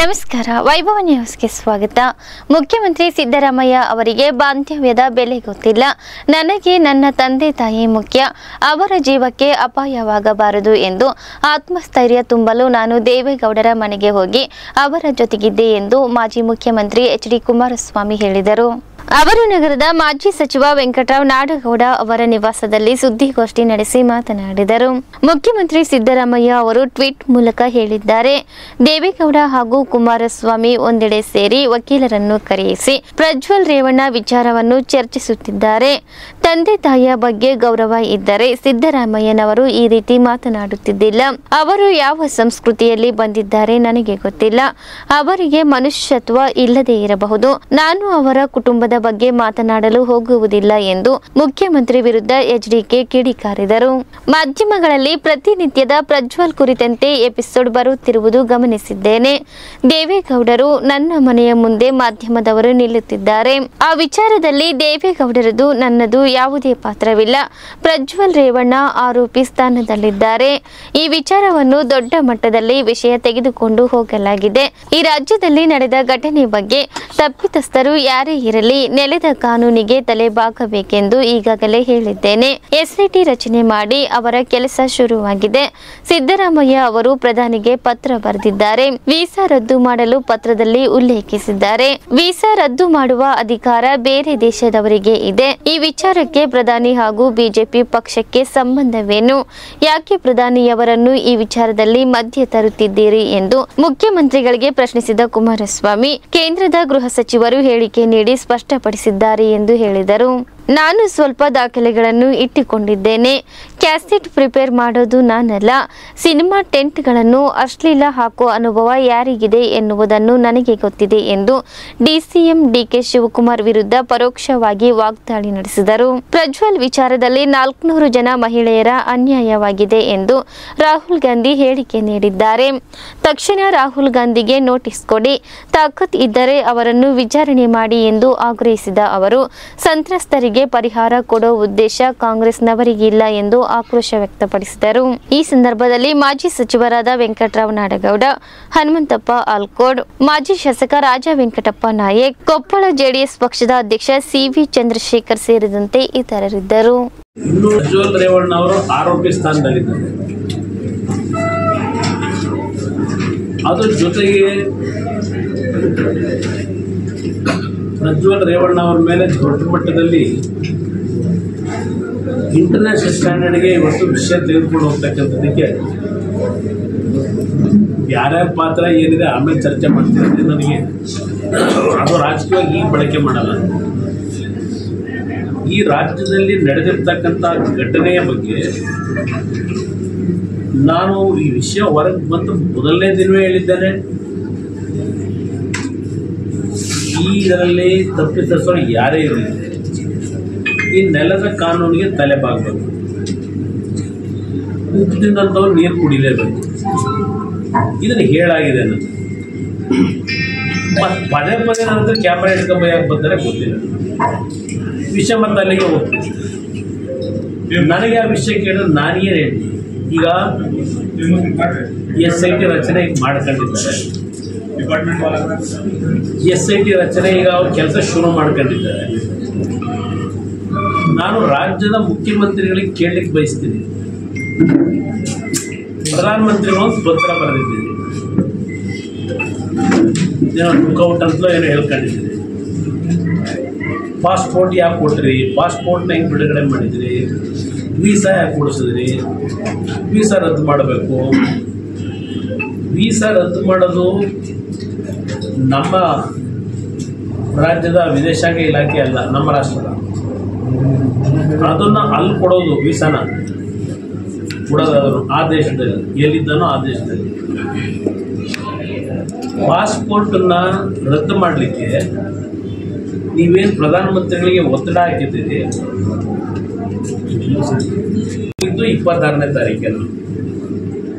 ನಮಸ್ಕಾರ ವೈಭವ ನ್ಯೂಸ್ಗೆ ಸ್ವಾಗತ. ಮುಖ್ಯಮಂತ್ರಿ ಸಿದ್ದರಾಮಯ್ಯ ಅವರಿಗೆ ಬಾಂಧವ್ಯದ ಬೆಲೆ ಗೊತ್ತಿಲ್ಲ. ನನಗೆ ನನ್ನ ತಂದೆ ತಾಯಿ ಮುಖ್ಯ. ಅವರ ಜೀವಕ್ಕೆ ಅಪಾಯವಾಗಬಾರದು ಎಂದು ಆತ್ಮಸ್ಥೈರ್ಯ ತುಂಬಲು ನಾನು ದೇವೇಗೌಡರ ಮನೆಗೆ ಹೋಗಿ ಅವರ ಜೊತೆಗಿದ್ದೆ ಎಂದು ಮಾಜಿ ಮುಖ್ಯಮಂತ್ರಿ ಎಚ್.ಡಿ. ಕುಮಾರಸ್ವಾಮಿ ಹೇಳಿದರು. ಅವರು ನಗರದ ಮಾಜಿ ಸಚಿವ ವೆಂಕಟರಾವ್ ನಾಡಗೌಡ ಅವರ ನಿವಾಸದಲ್ಲಿ ಸುದ್ದಿಗೋಷ್ಠಿ ನಡೆಸಿ ಮಾತನಾಡಿದರು. ಮುಖ್ಯಮಂತ್ರಿ ಸಿದ್ದರಾಮಯ್ಯ ಅವರು ಟ್ವೀಟ್ ಮೂಲಕ ಹೇಳಿದ್ದಾರೆ, ದೇವೇಗೌಡ ಹಾಗೂ ಕುಮಾರಸ್ವಾಮಿ ಒಂದೆಡೆ ಸೇರಿ ವಕೀಲರನ್ನು ಕರೆಯಿಸಿ ಪ್ರಜ್ವಲ್ ರೇವಣ್ಣ ವಿಚಾರವನ್ನು ಚರ್ಚಿಸುತ್ತಿದ್ದಾರೆ. ತಂದೆ ತಾಯಿಯ ಬಗ್ಗೆ ಗೌರವ ಇದ್ದರೆ ಸಿದ್ದರಾಮಯ್ಯನವರು ಈ ರೀತಿ ಮಾತನಾಡುತ್ತಿದ್ದಿಲ್ಲ. ಅವರು ಯಾವ ಸಂಸ್ಕೃತಿಯಲ್ಲಿ ಬಂದಿದ್ದಾರೆ ನನಗೆ ಗೊತ್ತಿಲ್ಲ. ಅವರಿಗೆ ಮನುಷ್ಯತ್ವ ಇಲ್ಲದೆ ಇರಬಹುದು. ನಾನು ಅವರ ಕುಟುಂಬದ ಬಗ್ಗೆ ಮಾತನಾಡಲು ಹೋಗುವುದಿಲ್ಲ ಎಂದು ಮುಖ್ಯಮಂತ್ರಿ ವಿರುದ್ಧ ಎಚ್ಡಿಕೆ ಕಿಡಿಕಾರಿದರು. ಮಾಧ್ಯಮಗಳಲ್ಲಿ ಪ್ರತಿನಿತ್ಯದ ಪ್ರಜ್ವಲ್ ಕುರಿತಂತೆ ಎಪಿಸೋಡ್ ಬರುತ್ತಿರುವುದು ಗಮನಿಸಿದ್ದೇನೆ. ದೇವೇಗೌಡರು ನನ್ನ ಮನೆಯ ಮುಂದೆ ಮಾಧ್ಯಮದವರು ನಿಲ್ಲುತ್ತಿದ್ದಾರೆ. ಆ ವಿಚಾರದಲ್ಲಿ ದೇವೇಗೌಡರದು ನನ್ನದು ಯಾವುದೇ ಪಾತ್ರವಿಲ್ಲ. ಪ್ರಜ್ವಲ್ ರೇವಣ್ಣ ಆರೋಪಿ ಸ್ಥಾನದಲ್ಲಿದ್ದಾರೆ. ಈ ವಿಚಾರವನ್ನು ದೊಡ್ಡ ಮಟ್ಟದಲ್ಲಿ ವಿಷಯ ತೆಗೆದುಕೊಂಡು ಹೋಗಲಾಗಿದೆ. ಈ ರಾಜ್ಯದಲ್ಲಿ ನಡೆದ ಘಟನೆ ಬಗ್ಗೆ ತಪ್ಪಿತಸ್ಥರು ಯಾರೇ ಇರಲಿ ನೆಲದ ಕಾನೂನಿಗೆ ತಲೆಬಾಗಬೇಕೆಂದು ಈಗಾಗಲೇ ಹೇಳಿದ್ದೇನೆ. ಎಸ್ಐಟಿ ರಚನೆ ಮಾಡಿ ಅವರ ಕೆಲಸ ಶುರುವಾಗಿದೆ. ಸಿದ್ದರಾಮಯ್ಯ ಅವರು ಪ್ರಧಾನಿಗೆ ಪತ್ರ ಬರೆದಿದ್ದಾರೆ. ವೀಸಾ ರದ್ದು ಮಾಡಲು ಪತ್ರದಲ್ಲಿ ಉಲ್ಲೇಖಿಸಿದ್ದಾರೆ. ವೀಸಾ ರದ್ದು ಮಾಡುವ ಅಧಿಕಾರ ಬೇರೆ ದೇಶದವರಿಗೆ ಇದೆ. ಈ ವಿಚಾರಕ್ಕೆ ಪ್ರಧಾನಿ ಹಾಗೂ ಬಿಜೆಪಿ ಪಕ್ಷಕ್ಕೆ ಸಂಬಂಧವೇನು? ಯಾಕೆ ಪ್ರಧಾನಿಯವರನ್ನು ಈ ವಿಚಾರದಲ್ಲಿ ಮಧ್ಯೆ ತರುತ್ತಿದ್ದೀರಿ ಎಂದು ಮುಖ್ಯಮಂತ್ರಿಗಳಿಗೆ ಪ್ರಶ್ನಿಸಿದ ಕುಮಾರಸ್ವಾಮಿ, ಕೇಂದ್ರದ ಗೃಹ ಸಚಿವರು ಹೇಳಿಕೆ ನೀಡಿ ಸ್ಪಷ್ಟಪಡಿಸಿದ್ದಾರೆ ಎಂದು ಹೇಳಿದರು. ನಾನು ಸ್ವಲ್ಪ ದಾಖಲೆಗಳನ್ನು ಇಟ್ಟುಕೊಂಡಿದ್ದೇನೆ. ಕ್ಯಾಸೆಟ್ ಪ್ರಿಪೇರ್ ಮಾಡೋದು ನಾನಲ್ಲ. ಸಿನಿಮಾ ಟೆಂಟ್ಗಳನ್ನು ಅಶ್ಲೀಲ ಹಾಕುವ ಅನುಭವ ಯಾರಿಗಿದೆ ಎನ್ನುವುದನ್ನು ನನಗೆ ಗೊತ್ತಿದೆ ಎಂದು ಡಿಸಿಎಂ ಡಿಕೆ ಶಿವಕುಮಾರ್ ವಿರುದ್ಧ ಪರೋಕ್ಷವಾಗಿ ವಾಗ್ದಾಳಿ ನಡೆಸಿದರು. ಪ್ರಜ್ವಲ್ ವಿಚಾರದಲ್ಲಿ 400 ಜನ ಮಹಿಳೆಯರ ಅನ್ಯಾಯವಾಗಿದೆ ಎಂದು ರಾಹುಲ್ ಗಾಂಧಿ ಹೇಳಿಕೆ ನೀಡಿದ್ದಾರೆ. ತಕ್ಷಣ ರಾಹುಲ್ ಗಾಂಧಿಗೆ ನೋಟಿಸ್ ಕೊಡಿ, ತಾಕತ್ ಇದ್ದರೆ ಅವರನ್ನು ವಿಚಾರಣೆ ಮಾಡಿ ಎಂದು ಆಗ್ರಹಿಸಿದ ಅವರು, ಸಂತ್ರಸ್ತರಿಗೆ ಪರಿಹಾರ ಕೊಡೋ ಉದ್ದೇಶ ಕಾಂಗ್ರೆಸ್ನವರಿಗಿಲ್ಲ ಎಂದು ಆಕ್ರೋಶ ವ್ಯಕ್ತಪಡಿಸಿದರು. ಈ ಸಂದರ್ಭದಲ್ಲಿ ಮಾಜಿ ಸಚಿವರಾದ ವೆಂಕಟರಾವ್ ನಾಡಗೌಡ, ಹನುಮಂತಪ್ಪ ಆಲ್ಕೋಡ್, ಮಾಜಿ ಶಾಸಕ ರಾಜ ವೆಂಕಟಪ್ಪ ನಾಯಕ್, ಕೊಪ್ಪಳ ಜೆಡಿಎಸ್ ಪಕ್ಷದ ಅಧ್ಯಕ್ಷ ಸಿವಿ ಚಂದ್ರಶೇಖರ್ ಸೇರಿದಂತೆ ಇತರರಿದ್ದರು. ಪ್ರಜ್ವಲ್ ರೇವಣ್ಣ ಅವರು ಆರೋಪಿ ಸ್ಥಾನದಲ್ಲಿದ್ದಾರೆ. ಅದರ ಜೊತೆಗೆ ಪ್ರಜ್ವಲ್ ರೇವಣ್ಣ ಅವರ ಮೇಲೆ ದೊಡ್ಡ ಮಟ್ಟದಲ್ಲಿ ಇಂಟರ್ನ್ಯಾಷನಲ್ ಸ್ಟ್ಯಾಂಡರ್ಡ್ಗೆ ಇವತ್ತು ವಿಷಯ ತೆಗೆದುಕೊಂಡು ಹೋಗ್ತಕ್ಕಂಥದ್ದಕ್ಕೆ ಯಾರ್ಯಾರ ಪಾತ್ರ ಏನಿದೆ ಆಮೇಲೆ ಚರ್ಚೆ ಮಾಡ್ತೀನಿ. ನನಗೆ ಅದು ರಾಜಕೀಯವಾಗಿ ಈಗ ಬಳಕೆ ಮಾಡಲ್ಲ. ಈ ರಾಜ್ಯದಲ್ಲಿ ನಡೆದಿರ್ತಕ್ಕಂಥ ಘಟನೆಯ ಬಗ್ಗೆ ನಾನು ಈ ವಿಷಯ ಹೊರಗೆ ಬಂದು ಮೊದಲನೇ ದಿನವೇ ಹೇಳಿದ್ದೇನೆ. ಇದರಲ್ಲಿ ತಪ್ಪಿತಸ್ಥರು ಯಾರೇ ಇರಲಿ ಈ ನೆಲದ ಕಾನೂನಿಗೆ ತಲೆಬಾಗಬೇಕು. ಉಪ್ಪಿನಂತವ್ರು ನೀರು ಕುಡಿಲೇಬೇಕು. ಇದನ್ನು ಹೇಳಾಗಿದೆ ನನಗೆ. ಮತ್ತು ಪದೇ ಪದೇ ನನ್ನ ಕ್ಯಾಮ್ರಾ ಹಿಡ್ಕೊಂಡು ಯಾಕೆ ಬರ್ತಾರೆ ಗೊತ್ತಿಲ್ಲ. ವಿಷಯ ಮತ್ತು ಅಲ್ಲಿಗೆ ಹೋಗ್ತೀನಿ. ನನಗೆ ಆ ವಿಷಯ ಕೇಳಿದ್ರೆ ನಾನೇನು ಹೇಳ್ತೀನಿ. ಈಗ SIT ರಚನೆ ಮಾಡ್ಕೊಂಡಿದ್ದಾರೆ. SIT ರಚನೆ ಈಗ ಅವ್ರ ಕೆಲಸ ಶುರು ಮಾಡ್ಕೊಂಡಿದ್ದಾರೆ. ನಾನು ರಾಜ್ಯದ ಮುಖ್ಯಮಂತ್ರಿಗಳಿಗೆ ಕೇಳಲಿಕ್ಕೆ ಬಯಸ್ತೀನಿ. ಪ್ರಧಾನಮಂತ್ರಿಗಳು ಒಂದು ಪತ್ರ ಬರೆದಿದ್ದೀನಿ. ಏನೋ ಲುಕ್ಔಟ್ ಅಂತಲೋ ಏನೋ ಹೇಳ್ಕೊಂಡಿದ್ದೀನಿ. ಪಾಸ್ಪೋರ್ಟ್ ಯಾಕೆ ಕೊಟ್ರಿ? ಪಾಸ್ಪೋರ್ಟ್ನ ಹೆಂಗೆ ಬಿಡುಗಡೆ ಮಾಡಿದ್ರಿ? ವೀಸಾ ಯಾಕೆ ಕೊಡಿಸಿದ್ರಿ? ವೀಸಾ ರದ್ದು ಮಾಡಬೇಕು. ವೀಸಾ ರದ್ದು ಮಾಡೋದು ನಮ್ಮ ರಾಜ್ಯದ ವಿದೇಶಾಂಗ ಇಲಾಖೆ ಅಲ್ಲ, ನಮ್ಮ ರಾಷ್ಟ್ರದ. ಅದನ್ನು ಅಲ್ಲಿ ಕೊಡೋದು, ವೀಸಾನ ಕೊಡೋದಾದ್ರು ಆ ದೇಶದಲ್ಲಿ, ಎಲ್ಲಿದ್ದಾನೋ ಆ ದೇಶದಲ್ಲಿ. ಪಾಸ್ಪೋರ್ಟನ್ನು ರದ್ದು ಮಾಡಲಿಕ್ಕೆ ನೀವೇನು ಪ್ರಧಾನಮಂತ್ರಿಗಳಿಗೆ ಒತ್ತಡ ಹಾಕಿದ್ದೀರಿ, ಇದು 26ನೇ ತಾರೀಕಲ್ಲಿ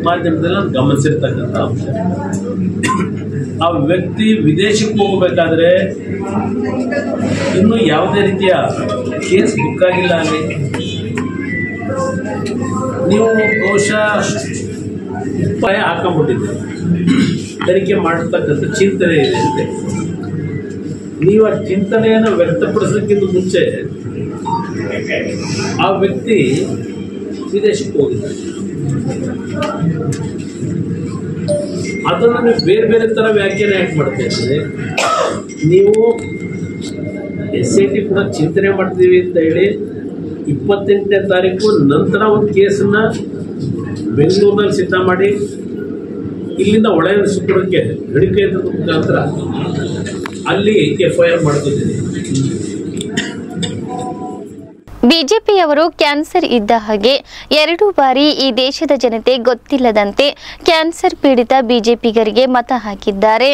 ಮಾಧ್ಯಮದಲ್ಲಿ ನಾನು ಗಮನಿಸಿರ್ತಕ್ಕಂಥ ಅಂಶ. ಆ ವ್ಯಕ್ತಿ ವಿದೇಶಕ್ಕೆ ಹೋಗಬೇಕಾದ್ರೆ ಇನ್ನೂ ಯಾವುದೇ ರೀತಿಯ ಕೇಸ್ ಬುಕ್ ಆಗಿಲ್ಲ. ಅಲ್ಲಿ ನೀವು ಬಹುಶಃ ಹಾಕೊಂಡ್ಬಿಟ್ಟಿದ್ದೀರಿ. ತನಿಖೆ ಮಾಡತಕ್ಕಂಥ ಚಿಂತನೆ ಇದೆ ಅಂತೆ. ನೀವು ಆ ಚಿಂತನೆಯನ್ನು ವ್ಯಕ್ತಪಡಿಸೋಕ್ಕಿಂತ ಮುಂಚೆ ಆ ವ್ಯಕ್ತಿ ವಿದೇಶಕ್ಕೆ ಹೋಗಿದ್ದಾರೆ. ಅದನ್ನು ನೀವು ಬೇರೆ ಬೇರೆ ಥರ ವ್ಯಾಖ್ಯಾನ ಯಾಕೆ ಮಾಡ್ತಾ ಇದ್ದೀರಿ? ನೀವು SIT ಕೂಡ ಚಿಂತನೆ ಮಾಡ್ತೀವಿ ಅಂತ ಹೇಳಿ 28ನೇ ತಾರೀಕು ನಂತರ ಒಂದು ಕೇಸನ್ನು ಬೆಂಗಳೂರಿನಲ್ಲಿ ಸಿದ್ಧ ಮಾಡಿ ಇಲ್ಲಿಂದ ಒಳ ಸುಪ್ರೀಂಗೆ ಗಡಿಕೇಂದ್ರದ ಮುಖಾಂತರ ಅಲ್ಲಿ FIR ಮಾಡ್ತಿದ್ದೀನಿ. ಬಿಜೆಪಿಯವರು ಕ್ಯಾನ್ಸರ್ ಇದ್ದ ಹಾಗೆ 2 ಬಾರಿ ಈ ದೇಶದ ಜನತೆ ಗೊತ್ತಿಲ್ಲದಂತೆ ಕ್ಯಾನ್ಸರ್ ಪೀಡಿತ ಬಿಜೆಪಿಗರಿಗೆ ಮತ ಹಾಕಿದ್ದಾರೆ.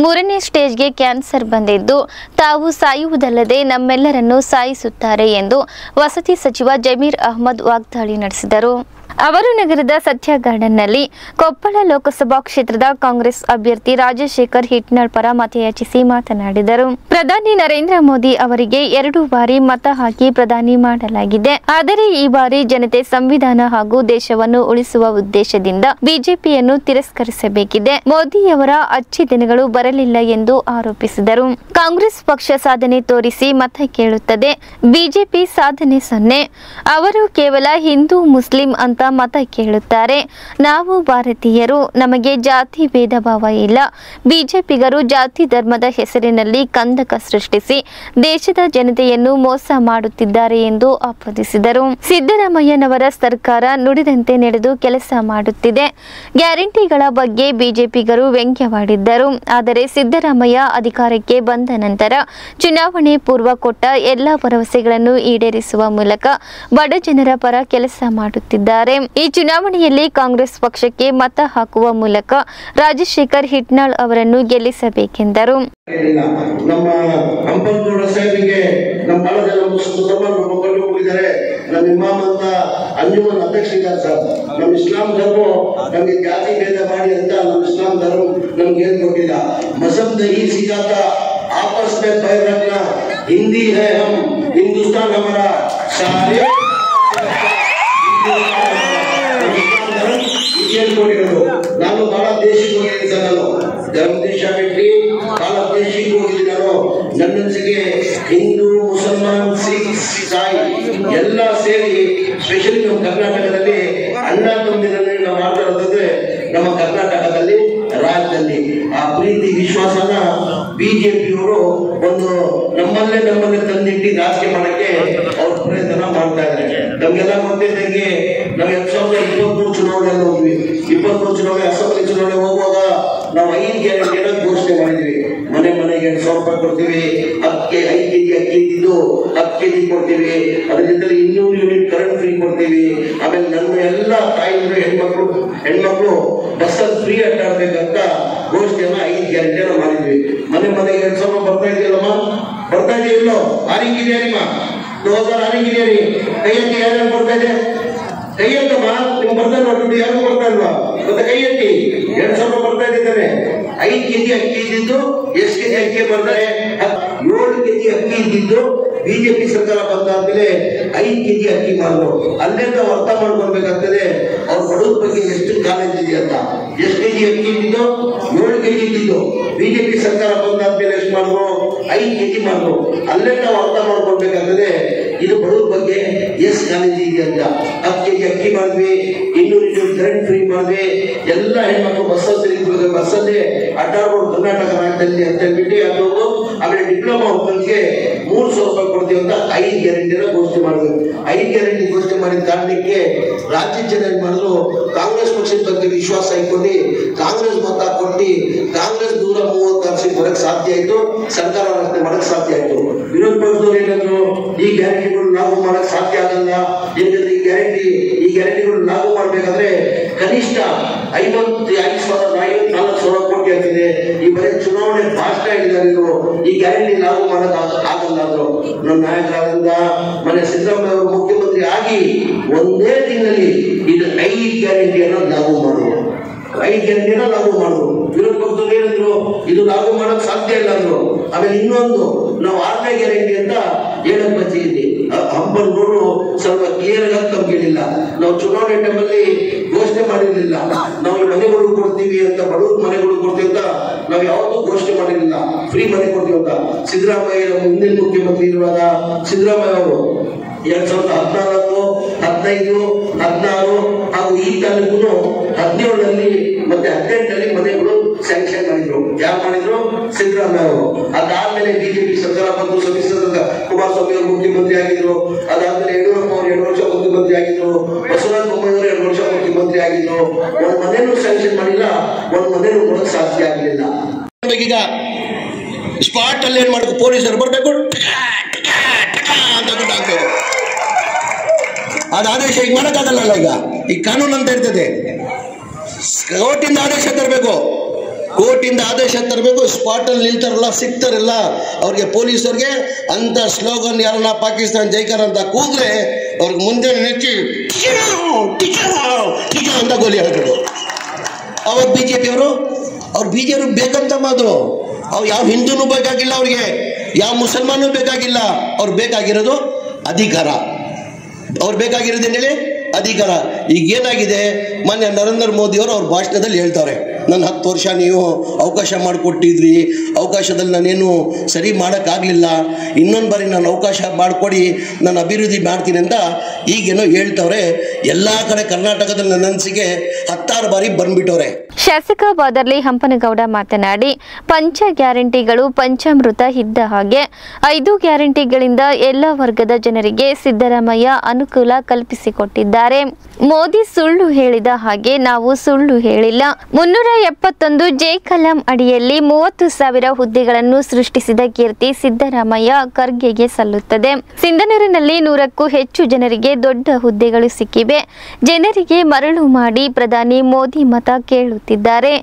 3ನೇ ಸ್ಟೇಜ್ಗೆ ಕ್ಯಾನ್ಸರ್ ಬಂದಿದ್ದು ತಾವು ಸಾಯುವುದಲ್ಲದೆ ನಮ್ಮೆಲ್ಲರನ್ನು ಸಾಯಿಸುತ್ತಾರೆ ಎಂದು ವಸತಿ ಸಚಿವ ಜಮೀರ್ ಅಹ್ಮದ್ ವಾಗ್ದಾಳಿ ನಡೆಸಿದರು. ಅವರು ನಗರದ ಸತ್ಯ ಗಾರ್ಡನ್ನಲ್ಲಿ ಕೊಪ್ಪಳ ಲೋಕಸಭಾ ಕ್ಷೇತ್ರದ ಕಾಂಗ್ರೆಸ್ ಅಭ್ಯರ್ಥಿ ರಾಜಶೇಖರ್ ಹಿಟ್ನಾಳ್ ಪರ ಮತಯಾಚಿಸಿ ಮಾತನಾಡಿದರು. ಪ್ರಧಾನಿ ನರೇಂದ್ರ ಮೋದಿ ಅವರಿಗೆ 2 ಬಾರಿ ಮತ ಹಾಕಿ ಪ್ರಧಾನಿ ಮಾಡಲಾಗಿದೆ. ಆದರೆ ಈ ಬಾರಿ ಜನತೆ ಸಂವಿಧಾನ ಹಾಗೂ ದೇಶವನ್ನು ಉಳಿಸುವ ಉದ್ದೇಶದಿಂದ ಬಿಜೆಪಿಯನ್ನು ತಿರಸ್ಕರಿಸಬೇಕಿದೆ. ಮೋದಿಯವರ ಅಚ್ಚಿ ದಿನಗಳು ಬರಲಿಲ್ಲ ಎಂದು ಆರೋಪಿಸಿದರು. ಕಾಂಗ್ರೆಸ್ ಪಕ್ಷ ಸಾಧನೆ ತೋರಿಸಿ ಮತ ಕೇಳುತ್ತದೆ, ಬಿಜೆಪಿ ಸಾಧನೆ 0. ಅವರು ಕೇವಲ ಹಿಂದೂ ಮುಸ್ಲಿಂ ಅಂತ ಮತ ಕೇಳುತ್ತಾರೆ. ನಾವು ಭಾರತೀಯರು, ನಮಗೆ ಜಾತಿ ಭೇದ ಭಾವ ಇಲ್ಲ. ಬಿಜೆಪಿಗರು ಜಾತಿ ಧರ್ಮದ ಹೆಸರಿನಲ್ಲಿ ಕಂದಕ ಸೃಷ್ಟಿಸಿ ದೇಶದ ಜನತೆಯನ್ನು ಮೋಸ ಮಾಡುತ್ತಿದ್ದಾರೆ ಎಂದು ಆಪಾದಿಸಿದರು. ಸಿದ್ದರಾಮಯ್ಯನವರ ಸರ್ಕಾರ ನುಡಿದಂತೆ ನಡೆದು ಕೆಲಸ ಮಾಡುತ್ತಿದೆ. ಗ್ಯಾರಂಟಿಗಳ ಬಗ್ಗೆ ಬಿಜೆಪಿಗರು ವ್ಯಂಗ್ಯವಾಡಿದ್ದರು. ಆದರೆ ಸಿದ್ದರಾಮಯ್ಯ ಅಧಿಕಾರಕ್ಕೆ ಬಂದ ನಂತರ ಚುನಾವಣೆ ಪೂರ್ವ ಕೊಟ್ಟ ಎಲ್ಲ ಭರವಸೆಗಳನ್ನು ಈಡೇರಿಸುವ ಮೂಲಕ ಬಡ ಜನರ ಪರ ಕೆಲಸ ಮಾಡುತ್ತಿದ್ದಾರೆ. ಈ ಚುನಾವಣೆಯಲ್ಲಿ ಕಾಂಗ್ರೆಸ್ ಪಕ್ಷಕ್ಕೆ ಮತ ಹಾಕುವ ಮೂಲಕ ರಾಜಶೇಖರ್ ಹಿಟ್ನಾಳ್ ಅವರನ್ನು ಗೆಲ್ಲಿಸಬೇಕೆಂದರು. ನಮ್ಮ ಹಂಪನಗೌಡ ಸಾಹೇಬರಿಗೆ ನಮ್ಮ ಬಾಳದ ಮುಸಲ್ಮಾನ್ ಮಕ್ಕಳು ಹೋಗಿದ್ದಾರೆ. ನಮ್ಮ ಇಮಾಮ್ ಅಂತ ಅಂಜುಮನ್ ಅಧ್ಯಕ್ಷರಿದ್ದಾರೆ ಸರ್. ನಮ್ಮ ಇಸ್ಲಾಂ ಧರ್ಮ ನಮಗೆ ಜಾತಿ ಭೇದ ಮಾಡಿ ಅಂತ ನಮ್ಮ ಇಸ್ಲಾಂ ಧರ್ಮ ನಮ್ಗೆ ಹೇಳ್ಕೊಟ್ಟಿಲ್ಲ. ಮಜಹಬ್ नहीं सिखाता, आपस में पैर रखना, हिंदी है हम, हिंदुस्तान हमारा, सारे ನಾನು ಬಹಳ ದೇಶಕ್ಕೆ ಹೋಗಿದ್ದೀನಿ ಸರ್. ನಾನು ಧರ್ಮದೇಶ ಬಿಟ್ಟು ಬಹಳ ದೇಶಕ್ಕೆ ಹೋಗಿದ್ದೀನಿ. ನಾನು ನನ್ನನ್ಸಿಗೆ ಹಿಂದೂ ಮುಸಲ್ಮಾನ್ ಸಿಖ್ ಇಸಾಯಿ ಎಲ್ಲ ಸೇರಿ ಸ್ಪೆಷಲಿ ನಮ್ಮ ಕರ್ನಾಟಕದಲ್ಲಿ ಅಣ್ಣ ತಮ್ಮದಿರಲ್ಲಿ ನಾವು ಮಾತಾಡೋದಂದ್ರೆ ನಮ್ಮ ಕರ್ನಾಟಕದಲ್ಲಿ ರಾಜ್ಯದಲ್ಲಿ ಆ ಪ್ರೀತಿ ವಿಶ್ವಾಸನ ಬಿಜೆಪಿಯವರು ಒಂದು ನಮ್ಮಲ್ಲೇ ತಂದಿಟ್ಟು ರಾಜಕೀಯ ಮಾಡಕ್ಕೆ ಅವ್ರ ಪ್ರಯತ್ನ ಮಾಡ್ತಾ ಇದ್ದಾರೆ. ನಮ್ಗೆಲ್ಲ ಗೊತ್ತಿದ್ದಂಗೆ ನಾವು 2023 ಚುನಾವಣೆಯಲ್ಲಿ ಹೋದ್ವಿ. 23 ಚುನಾವಣೆ ಅಸೆಂಬ್ಲಿ ಚುನಾವಣೆ ಹೋಗುವಾಗ ನಾವು 5 ಗ್ಯಾರಂಟಿಯನ್ನು ಘೋಷಣೆ ಮಾಡಿದ್ವಿ. ಮನೆಗೆ 1,000 ರೂಪಾಯಿ ಕೊಡ್ತೀವಿ, 5 ಕೆಜಿ ಅಕ್ಕಿ ಇದ್ದು 10 ಕೆಜಿ ಕೊಡ್ತೀವಿ, ಅದ್ರ ಜೊತೆ 200 ಯೂನಿಟ್ ಕರೆಂಟ್ ಫ್ರೀ ಕೊಡ್ತೀವಿ. ಆಮೇಲೆ ನನ್ನ ಎಲ್ಲ ತಾಯಿಗಳು ಹೆಣ್ಮಕ್ಳು ಬಸ್ಸಲ್ಲಿ ಫ್ರೀ ಅಡ್ಡಾಡ್ಬೇಕಂತ ಘೋಷಣೆಯನ್ನ 5 ಗ್ಯಾರಂಟಿಯನ್ನು ಮಾಡಿದ್ವಿ. ಮನೆಗೆ 2,000 ರೂಪಾಯಿ ಬರ್ತಾ ಇದೆಯಲ್ಲಮ್ಮ, ಬರ್ತಾ ಇದೆಯಲ್ಲೋ? ಆರಿಂಗಿದೆಯಾ ನಿಮ್ಮ 2000 ಆರಿಂಗಿದೆಯಾ? ರೀ ಕೈ ಎತ್ತಿ ಯಾರು ಬರ್ತಾ ಇದೆ? ಕೈ ಎತ್ತಮ್ಮ, ನಿಮ್ಗೆ ಬರ್ತಾ ಇಲ್ವಾ ದುಡ್ಡು? ಯಾರು ಬರ್ತಾ ಇಲ್ವಾ? ಮತ್ತೆ ಕೈ ಎತ್ತಿ. 2,000 ರೂಪಾಯಿ ಬರ್ತಾ ಇದ್ದಾನೆ. 5 ಕೆಜಿ ಅಕ್ಕಿ ಇದ್ದಿದ್ದು ಎಷ್ಟು ಕೆಜಿ ಅಕ್ಕಿ ಬರ್ತಾರೆ? 7 ಕೆಜಿ ಅಕ್ಕಿ ಇದ್ದಿದ್ದು ಬಿಜೆಪಿ ಸರ್ಕಾರ ಬಂದಾದ್ಮೇಲೆ 5 ಕೆಜಿ ಅಕ್ಕಿ ಮಾಡಿದ್ರು. ಅಲ್ಲೇ ನಾವು ಅರ್ಥ ಮಾಡ್ಕೊಳ್ಬೇಕಾಗ್ತದೆ ಅವ್ರ ಬಡವ್ರ ಬಗ್ಗೆ ಎಷ್ಟು ಕಾಳಜಿ ಇದೆ ಅಂತ. ಎಷ್ಟು ಕೆಜಿ ಅಕ್ಕಿ ಇದ್ದಿದ್ದು? 7 ಕೆಜಿ ಇದ್ದಿದ್ದು. ಬಿಜೆಪಿ ಸರ್ಕಾರ ಬಂದಾದ್ಮೇಲೆ ಎಷ್ಟು ಮಾಡಿದ್ರು? 5 ಕೆಜಿ ಮಾಡಿದ್ರು. ಅಲ್ಲೇ ನಾವು ಅರ್ಥ ಮಾಡ್ಕೊಳ್ಬೇಕಾಗ್ತದೆ ಇದು ಬಡವ್ರ ಬಗ್ಗೆ ಎಷ್ಟು ಕಾಳಜಿ ಇದೆ ಅಂತ. 10 ಕೆಜಿ ಅಕ್ಕಿ ಮಾಡಿದ್ವಿ, 200 ಯೂನಿಟ್ ಕರೆಂಟ್ ಫ್ರೀ ಮಾಡಿದ್ವಿ. ಎಲ್ಲ ಹೆಣ್ಮಕ್ಳು ಬಸ್ಸಲ್ಲಿ ಅಡ್ಡಾಡ್ಬೋದು ಕರ್ನಾಟಕ ರಾಜ್ಯದಲ್ಲಿ ಅಂತ ಹೇಳ್ಬಿಟ್ಟು ಅದೊಂದು. ಆಮೇಲೆ ಡಿಪ್ಲೊಮಾ ಹುಡುಗರಿಗೆ 300 ರೂಪಾಯಿ ಕೊಡ್ತೀವಿ ಅಂತ 5 ಗ್ಯಾರಂಟಿನ ಘೋಷಣೆ ಮಾಡಿದ್ವಿ. 5 ಗ್ಯಾರಂಟಿ ಘೋಷಣೆ ಮಾಡಿದ ಕಾರಣಕ್ಕೆ ರಾಜ್ಯ ಜನ ಏನ್ ಮಾಡಿದ್ರು, ಕಾಂಗ್ರೆಸ್ ಪಕ್ಷದ ಬಗ್ಗೆ ವಿಶ್ವಾಸ ಇಟ್ಕೊಂಡು ಕಾಂಗ್ರೆಸ್ ಮತ ಕೊಟ್ಟು ಕಾಂಗ್ರೆಸ್ 136 ಸೀಟ್ ಬರಕ್ ಸಾಧ್ಯ ಆಯ್ತು, ಸರ್ಕಾರ ರಚನೆ ಮಾಡಕ್ ಸಾಧ್ಯ ಆಯ್ತು. ವಿರೋಧ ಪಕ್ಷದವ್ರು ಏನಂದ್ರು, ಈ ಗ್ಯಾರಂಟಿಗಳು ಲಾಗು ಮಾಡಕ್ ಸಾಧ್ಯ ಆಗಲ್ಲ. ಏಕೆಂದ್ರೆ ಈ ಗ್ಯಾರಂಟಿಗಳು ಲಾಗು ಮಾಡ್ಬೇಕಾದ್ರೆ ಕನಿಷ್ಠ 54,000 ಕೋಟಿ ಆಗ್ತಿದೆ. ಈ ಬರೀ ಚುನಾವಣೆ ಭಾಷಣ ಹೇಳಿದ್ದಾರೆ ಇವರು, ಈ ಗ್ಯಾರಂಟಿ ಲಾಗು ಮಾಡಕ್ ಆಗಲ್ಲ ಅಂದ್ರು. ನಮ್ಮ ನಾಯಕರಾದ ಮನೆ ಸಿದ್ದರಾಮಯ್ಯ ಅವರು ಮುಖ್ಯಮಂತ್ರಿ ಆಗಿ ಒಂದೇ ದಿನದಲ್ಲಿ ಇದು 5 ಗ್ಯಾರಂಟಿಯನ್ನು ಲಾಗು ಮಾಡುವುದು. 5 ಗ್ಯಾರಂಟಿನ ಲಾಗು ಮಾಡುದು. ವಿರೋಧ ಪಕ್ಷದವ್ರು ಏನಂದ್ರು, ಇದು ಲಾಗು ಮಾಡಕ್ ಸಾಧ್ಯ ಇಲ್ಲ ಅಂದ್ರು. ಆಮೇಲೆ ಇನ್ನೊಂದು, ನಾವು 6ನೇ ಗ್ಯಾರಂಟಿ ಅಂತ ಹೇಳಕ್ ಬರ್ತಿದ್ವಿ. ಸಂಪನ್ಮೂಲರು ಸ್ವಲ್ಪ ಕ್ಲಿಯರ್ ಆಗಿ ತಮ್ಗೇಳಿಲ್ಲ. ನಾವು ಚುನಾವಣೆ ಟೈಮಲ್ಲಿ ಘೋಷಣೆ ಮಾಡಿರ್ಲಿಲ್ಲ, ನಾವು ಮನೆಗಳು ಕೊಡ್ತೀವಿ ಅಂತ, ಬಡವ್ರ ಮನೆಗಳು ಕೊಡ್ತೀವಿ ಅಂತ ನಾವು ಯಾವತ್ತೂ ಘೋಷಣೆ ಮಾಡಿರಲಿಲ್ಲ, ಫ್ರೀ ಮನೆ ಕೊಡ್ತೀವಿ ಅಂತ. ಸಿದ್ದರಾಮಯ್ಯ ಹಿಂದಿನ ಮುಖ್ಯಮಂತ್ರಿ ಇರುವಾಗ ಸಿದ್ದರಾಮಯ್ಯ ಅವರು 2014, 15, 16 ಹಾಗೂ ಈ ತಾಲೂಕು 17ರಲ್ಲಿ ಮತ್ತೆ 18ರಲ್ಲಿ ಮನೆಗಳು ಸ್ಯಾಂಕ್ಷನ್ ಮಾಡಿದ್ರು. ಯಾರು ಮಾಡಿದ್ರು? ಸಿದ್ದರಾಮಯ್ಯ ಅವರು. ಅದಾದ್ಮೇಲೆ ಬಿಜೆಪಿ ಸರ್ಕಾರ ಬಂದು ಸಮ್ಮಿಶ್ರ ಕುಮಾರಸ್ವಾಮಿ ಅವರು ಮುಖ್ಯಮಂತ್ರಿ ಆಗಿದ್ರು. ಅದಾದ್ಮೇಲೆ ಯಡಿಯೂರಪ್ಪ ಅವರು 2 ವರ್ಷ ಮುಖ್ಯಮಂತ್ರಿ ಆಗಿದ್ರು. ಬಸವರಾಜ ಬೊಮ್ಮಾಯಿ ಅವರು 2 ವರ್ಷ ಮುಖ್ಯಮಂತ್ರಿ ಆಗಿದ್ರು. ಒಂದ್ ಮನೆನೂ ಸ್ಯಾಂಕ್ಷನ್ ಮಾಡಿಲ್ಲ, ಒಂದ್ ಮನೆನೂ ಕೊಡಕ್ ಸಾಧ್ಯ ಆಗಲಿಲ್ಲ. ಈಗ ಸ್ಪಾಟ್ ಅಲ್ಲಿ ಏನ್ ಮಾಡ್ಬೇಕು, ಪೊಲೀಸರು ಬರ್ಬೇಕು ಅಂತ ಅದು ಆದೇಶ ಈಗ ಮಾಡಕ್ಕಾಗಲ್ಲ. ಈಗ ಈ ಕಾನೂನು ಅಂತ ಇರ್ತದೆ, ಕೋರ್ಟಿಂದ ಆದೇಶ ತರಬೇಕು, ಕೋರ್ಟಿಂದ ಆದೇಶ ತರಬೇಕು. ಸ್ಪಾಟ್ ಅಲ್ಲಿ ನಿಲ್ತಾರಲ್ಲ, ಸಿಗ್ತಾರಲ್ಲ ಅವ್ರಿಗೆ, ಪೊಲೀಸರಿಗೆ ಅಂತ ಸ್ಲೋಗನ್ ಯಾರನ್ನ ಪಾಕಿಸ್ತಾನ ಜೈಕರ್ ಅಂತ ಕೂದ್ರೆ ಅವ್ರಿಗೆ ಮುಂದೆ ನೆಚ್ಚಿ ಅಂತ ಗೋಲಿ ಹಾಕೋದು. ಅವಾಗ ಬಿಜೆಪಿ ಅವ್ರು ಬೇಕಂತ ಮಾತು. ಅವ್ರು ಯಾವ ಹಿಂದೂನು ಬೇಕಾಗಿಲ್ಲ, ಅವ್ರಿಗೆ ಯಾವ ಮುಸಲ್ಮಾನೂ ಬೇಕಾಗಿಲ್ಲ. ಅವ್ರು ಬೇಕಾಗಿರೋದು ಅಧಿಕಾರ. ಅವ್ರು ಬೇಕಾಗಿರೋದೇನು ಹೇಳಿ? ಅಧಿಕಾರ. ಈಗ ಏನಾಗಿದೆ, ಮೊನ್ನೆ ನರೇಂದ್ರ ಮೋದಿ ಅವರು ಅವ್ರ ಭಾಷಣದಲ್ಲಿ ಹೇಳ್ತಾರೆ, ನನ್ನ 10 ವರ್ಷ ನೀವು ಅವಕಾಶ ಮಾಡಿಕೊಟ್ಟಿದ್ರಿ, ಅವಕಾಶದಲ್ಲಿ ನಾನೇನು ಸರಿ ಮಾಡೋಕ್ಕಾಗಲಿಲ್ಲ, ಇನ್ನೊಂದು ಬಾರಿ ನಾನು ಅವಕಾಶ ಮಾಡಿಕೊಡಿ, ನಾನು ಅಭಿವೃದ್ಧಿ ಮಾಡ್ತೀನಿ ಅಂತ ಈಗೇನೋ ಹೇಳ್ತವ್ರೆ. ಎಲ್ಲ ಕಡೆ ಕರ್ನಾಟಕದಲ್ಲಿ ನನ್ನ ಅನಿಸಿಕೆ 10 ಬಾರಿ ಬಂದ್ಬಿಟ್ಟವ್ರೆ. ಶಾಸಕ ಬಾದರ್ಲಿ ಹಂಪನಗೌಡ ಮಾತನಾಡಿ, ಪಂಚ ಗ್ಯಾರಂಟಿಗಳು ಪಂಚಾಮೃತ ಇದ್ದ ಹಾಗೆ 5 ಗ್ಯಾರಂಟಿಗಳಿಂದ ಎಲ್ಲ ವರ್ಗದ ಜನರಿಗೆ ಸಿದ್ದರಾಮಯ್ಯ ಅನುಕೂಲ ಕಲ್ಪಿಸಿಕೊಟ್ಟಿದ್ದಾರೆ. ಮೋದಿ ಸುಳ್ಳು ಹೇಳಿದ ಹಾಗೆ ನಾವು ಸುಳ್ಳು ಹೇಳಿಲ್ಲ. 371 ಜೆ ಕಲಾಂ ಅಡಿಯಲ್ಲಿ 30,000 ಹುದ್ದೆಗಳನ್ನು ಸೃಷ್ಟಿಸಿದ ಕೀರ್ತಿ ಸಿದ್ದರಾಮಯ್ಯ ಖರ್ಗೆಗೆ ಸಲ್ಲುತ್ತದೆ. ಸಿಂಧನೂರಿನಲ್ಲಿ 100ಕ್ಕೂ ಹೆಚ್ಚು ಜನರಿಗೆ ದೊಡ್ಡ ಹುದ್ದೆಗಳು ಸಿಕ್ಕಿವೆ. ಜನರಿಗೆ ಮರಳು ಮಾಡಿ ಪ್ರಧಾನಿ ಮೋದಿ ಮತ ಕೇಳುತ್ತಿದ್ದಾರೆ.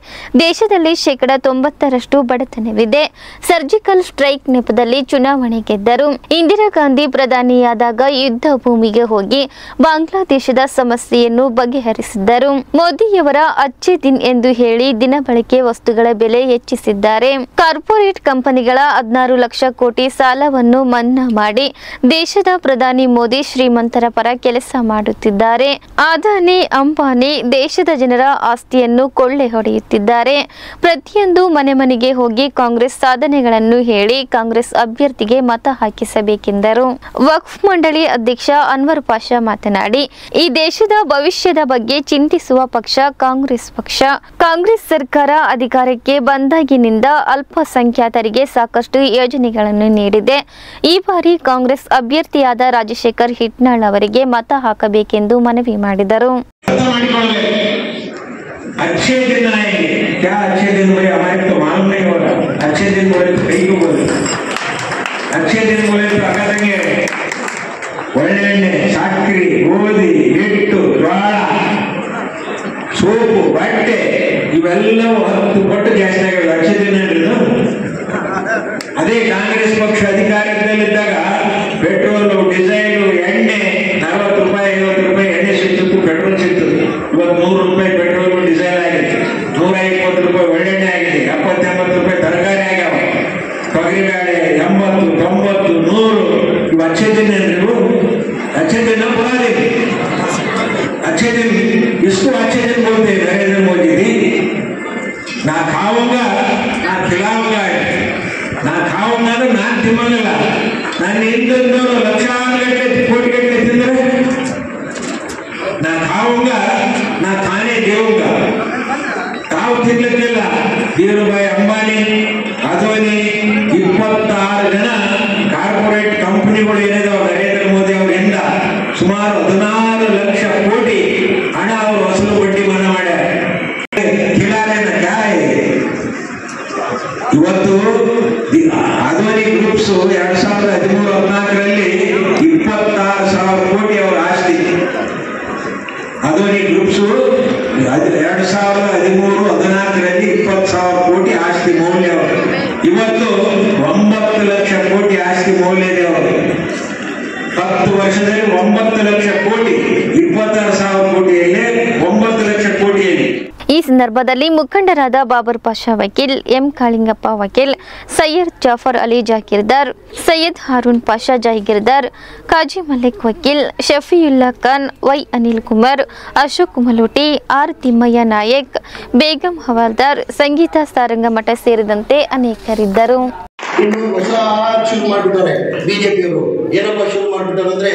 ದೇಶದಲ್ಲಿ 90% ಬಡತನವಿದೆ. ಸರ್ಜಿಕಲ್ ಸ್ಟ್ರೈಕ್ ನೆಪದಲ್ಲಿ ಚುನಾವಣೆ ಗೆದ್ದರು. ಇಂದಿರಾ ಗಾಂಧಿ ಪ್ರಧಾನಿಯಾದಾಗ ಯುದ್ಧ ಭೂಮಿಗೆ ಹೋಗಿ ಬಾಂಗ್ಲಾದೇಶದ ಸಮಸ್ಯೆಯನ್ನು ಬಗೆಹರಿಸಿದ್ದರು. ಮೋದಿಯವರ ಅಚ್ಚೆ ದಿನ್ ಎಂದು ಹೇಳಿ ದಿನಬಳಕೆ ವಸ್ತುಗಳ ಬೆಲೆ ಹೆಚ್ಚಿಸಿದ್ದಾರೆ. ಕಾರ್ಪೊರೇಟ್ ಕಂಪನಿಗಳ 16 ಲಕ್ಷ ಕೋಟಿ ಸಾಲವನ್ನು ಮನ್ನಾ ಮಾಡಿ ದೇಶದ ಪ್ರಧಾನಿ ಮೋದಿ ಶ್ರೀಮಂತರ ಪರ ಕೆಲಸ ಮಾಡುತ್ತಿದ್ದಾರೆ. ಅದಾನಿ, ಅಂಬಾನಿ ದೇಶದ ಜನರ ಆಸ್ತಿಯನ್ನು ಕೊಳ್ಳೆ ಹೊಡೆಯುತ್ತಿದ್ದಾರೆ. ಪ್ರತಿಯೊಂದು ಮನೆಗೆ ಹೋಗಿ ಕಾಂಗ್ರೆಸ್ ಸಾಧನೆಗಳನ್ನು ಹೇಳಿ ಕಾಂಗ್ರೆಸ್ ಅಭ್ಯರ್ಥಿಗೆ ಮತ ಹಾಕಿಸಬೇಕೆಂದರು. ವಕ್ಫ್ ಮಂಡಳಿ ಅಧ್ಯಕ್ಷ ಅನ್ವರ್ ಪಾಷಾ ಮಾತನಾಡಿ, ಈ ದೇಶದ ಭವಿಷ್ಯದ ಬಗ್ಗೆ ಚಿಂತಿಸುವ ಪಕ್ಷ ಕಾಂಗ್ರೆಸ್ ಪಕ್ಷ. ಕಾಂಗ್ರೆಸ್ ಸರ್ಕಾರ ಅಧಿಕಾರಕ್ಕೆ ಬಂದಾಗಿನಿಂದ ಅಲ್ಪಸಂಖ್ಯಾತರಿಗೆ ಸಾಕಷ್ಟು ಯೋಜನೆಗಳನ್ನು ನೀಡಿದೆ. ಈ ಬಾರಿ ಕಾಂಗ್ರೆಸ್ ಅಭ್ಯರ್ಥಿಯಾದ ರಾಜಶೇಖರ್ ಹಿಟ್ನಾಳ್ ಅವರಿಗೆ ಮತ ಹಾಕಬೇಕೆಂದು ಮನವಿ ಮಾಡಿದರು. अच्छे दिन आएंगे, क्या अच्छे दिन भाई, हमारे तो मालूम नहीं हो रहा. अच्छे दिन बोले तो कहीं को बोले, अच्छे दिन बोले तो अगदंगे ಒಳ್ಳೆಣ್ಣೆ, ಸಕ್ಕರೆ, ಗೋಧಿ ಹಿಟ್ಟು, ಜೋಳ, ಸೋಪು, ಬಟ್ಟೆ ಇವೆಲ್ಲವೂ 10 ಪಟ್ಟು ಜಾಸ್ತಿ ಆಗಿದೆ. अच्छे दिन ಹೇಳಿದ್ರು. ಅದೇ ಕಾಂಗ್ರೆಸ್ ಪಕ್ಷ ಅಧಿಕಾರದಲ್ಲಿದ್ದಾಗ ಪೆಟ್ರೋಲು, ಡೀಸೆಲ್, ಎಣ್ಣೆ 40 ರೂಪಾಯಿ 50 ರೂಪಾಯಿ ಎಣ್ಣೆ ಸಿಗ್ತಿತ್ತು, ಪೆಟ್ರೋಲ್ ಸಿಗ್ತದೆ. ಇವತ್ತು 100 ರೂಪಾಯಿ ಪೆಟ್ರೋಲ್ ಡೀಸೆಲ್ ಆಗಿದೆ, 120 ರೂಪಾಯಿ ಒಳ್ಳೆಣ್ಣೆ ಆಗಿದೆ, 70-80 ರೂಪಾಯಿ ತರಕಾರಿ ಆಗ್ಯಾವ, ತೊಗರಿಬೇಳೆ 80, 90, 100. ಇವು अच्छे दिन ನೀವು अच्छे दिन बुरा दिन, अच्छे दिन इसको अच्छे दिन बोलते हैं. नरेंद्र मोदी जी ना खाऊंगा ना खिलाऊंगा, ना खाऊंगा तो ना ತಿನ್ನೋದಿಲ್ಲ. ನಾನು ಹಿಂದೂರು ಲಕ್ಷಾಂತರ ಕೋಟಿಗಟ್ಟಲೆ ತಿಂದರೆ ನಾ ಖಾऊंगा ನಾ ಖಾನೆ ದೇऊंगा. ತಾವು ತಿನ್ನಲಿಕ್ಕಿಲ್ಲ. ಧೀರುಭಾಯಿ ಅಂಬಾನಿ, ಅದಾನಿ 26 ಜನ ಕಾರ್ಪೊರೇಟ್ ಕಂಪನಿಗಳು ಏನಿದಾವೆ ನರೇಂದ್ರ ಮೋದಿ ಅವರಿಂದ ಸುಮಾರು 16 ಲಕ್ಷ ಕೋಟಿ ಹಣ ಅವರು ವಸೂಲು ಬಡ್ಡಿ ಮನ್ನಾ ಮಾಡ್ಯಾರ. ಇವತ್ತು ಅದಾನಿ ಗ್ರೂಪ್ಸ್ 2013-14ರಲ್ಲಿ 26,000 ಕೋಟಿ ಅವರ ಆಸ್ತಿ. ಅದಾನಿ ಗ್ರೂಪ್ಸ್ 2013-14ರಲ್ಲಿ 20,000 ಕೋಟಿ ಆಸ್ತಿ ಮೌಲ್ಯ. ಇವತ್ತು 9 ಲಕ್ಷ ಕೋಟಿ ಆಸ್ತಿ ಮೌಲ್ಯ ಇದೆ ಅವರು. 10 ವರ್ಷದಲ್ಲಿ 9 ಲಕ್ಷ ಕೋಟಿ, 26,000 ಕೋಟಿಯಲ್ಲಿ 9 ಲಕ್ಷ ಕೋಟಿಯಲ್ಲಿ. ಈ ಸಂದರ್ಭದಲ್ಲಿ ಮುಖಂಡರಾದ Babar Pasha Vakil, M Kalingappa Vakil, Syed Jafar Ali Jagirdar, Syed Haroon Pasha Jagirdar, Kazi Mallik Vakil, Shafiulla Khan, Y Anil Kumar, Ashok Maloti, R Thimmaiah Nayak, Begum Havaldar, Sangeeta Sarangamath ಸೇರಿದಂತೆ ಅನೇಕರಿದ್ದರು. ಇನ್ನು ಹೊಸ ಶುರು ಮಾಡಿದ್ದಾರೆ ಬಿಜೆಪಿಯವರು. ಏನಪ್ಪ ಶುರು ಮಾಡಿಬಿಟ್ಟಾರೆ ಅಂದ್ರೆ,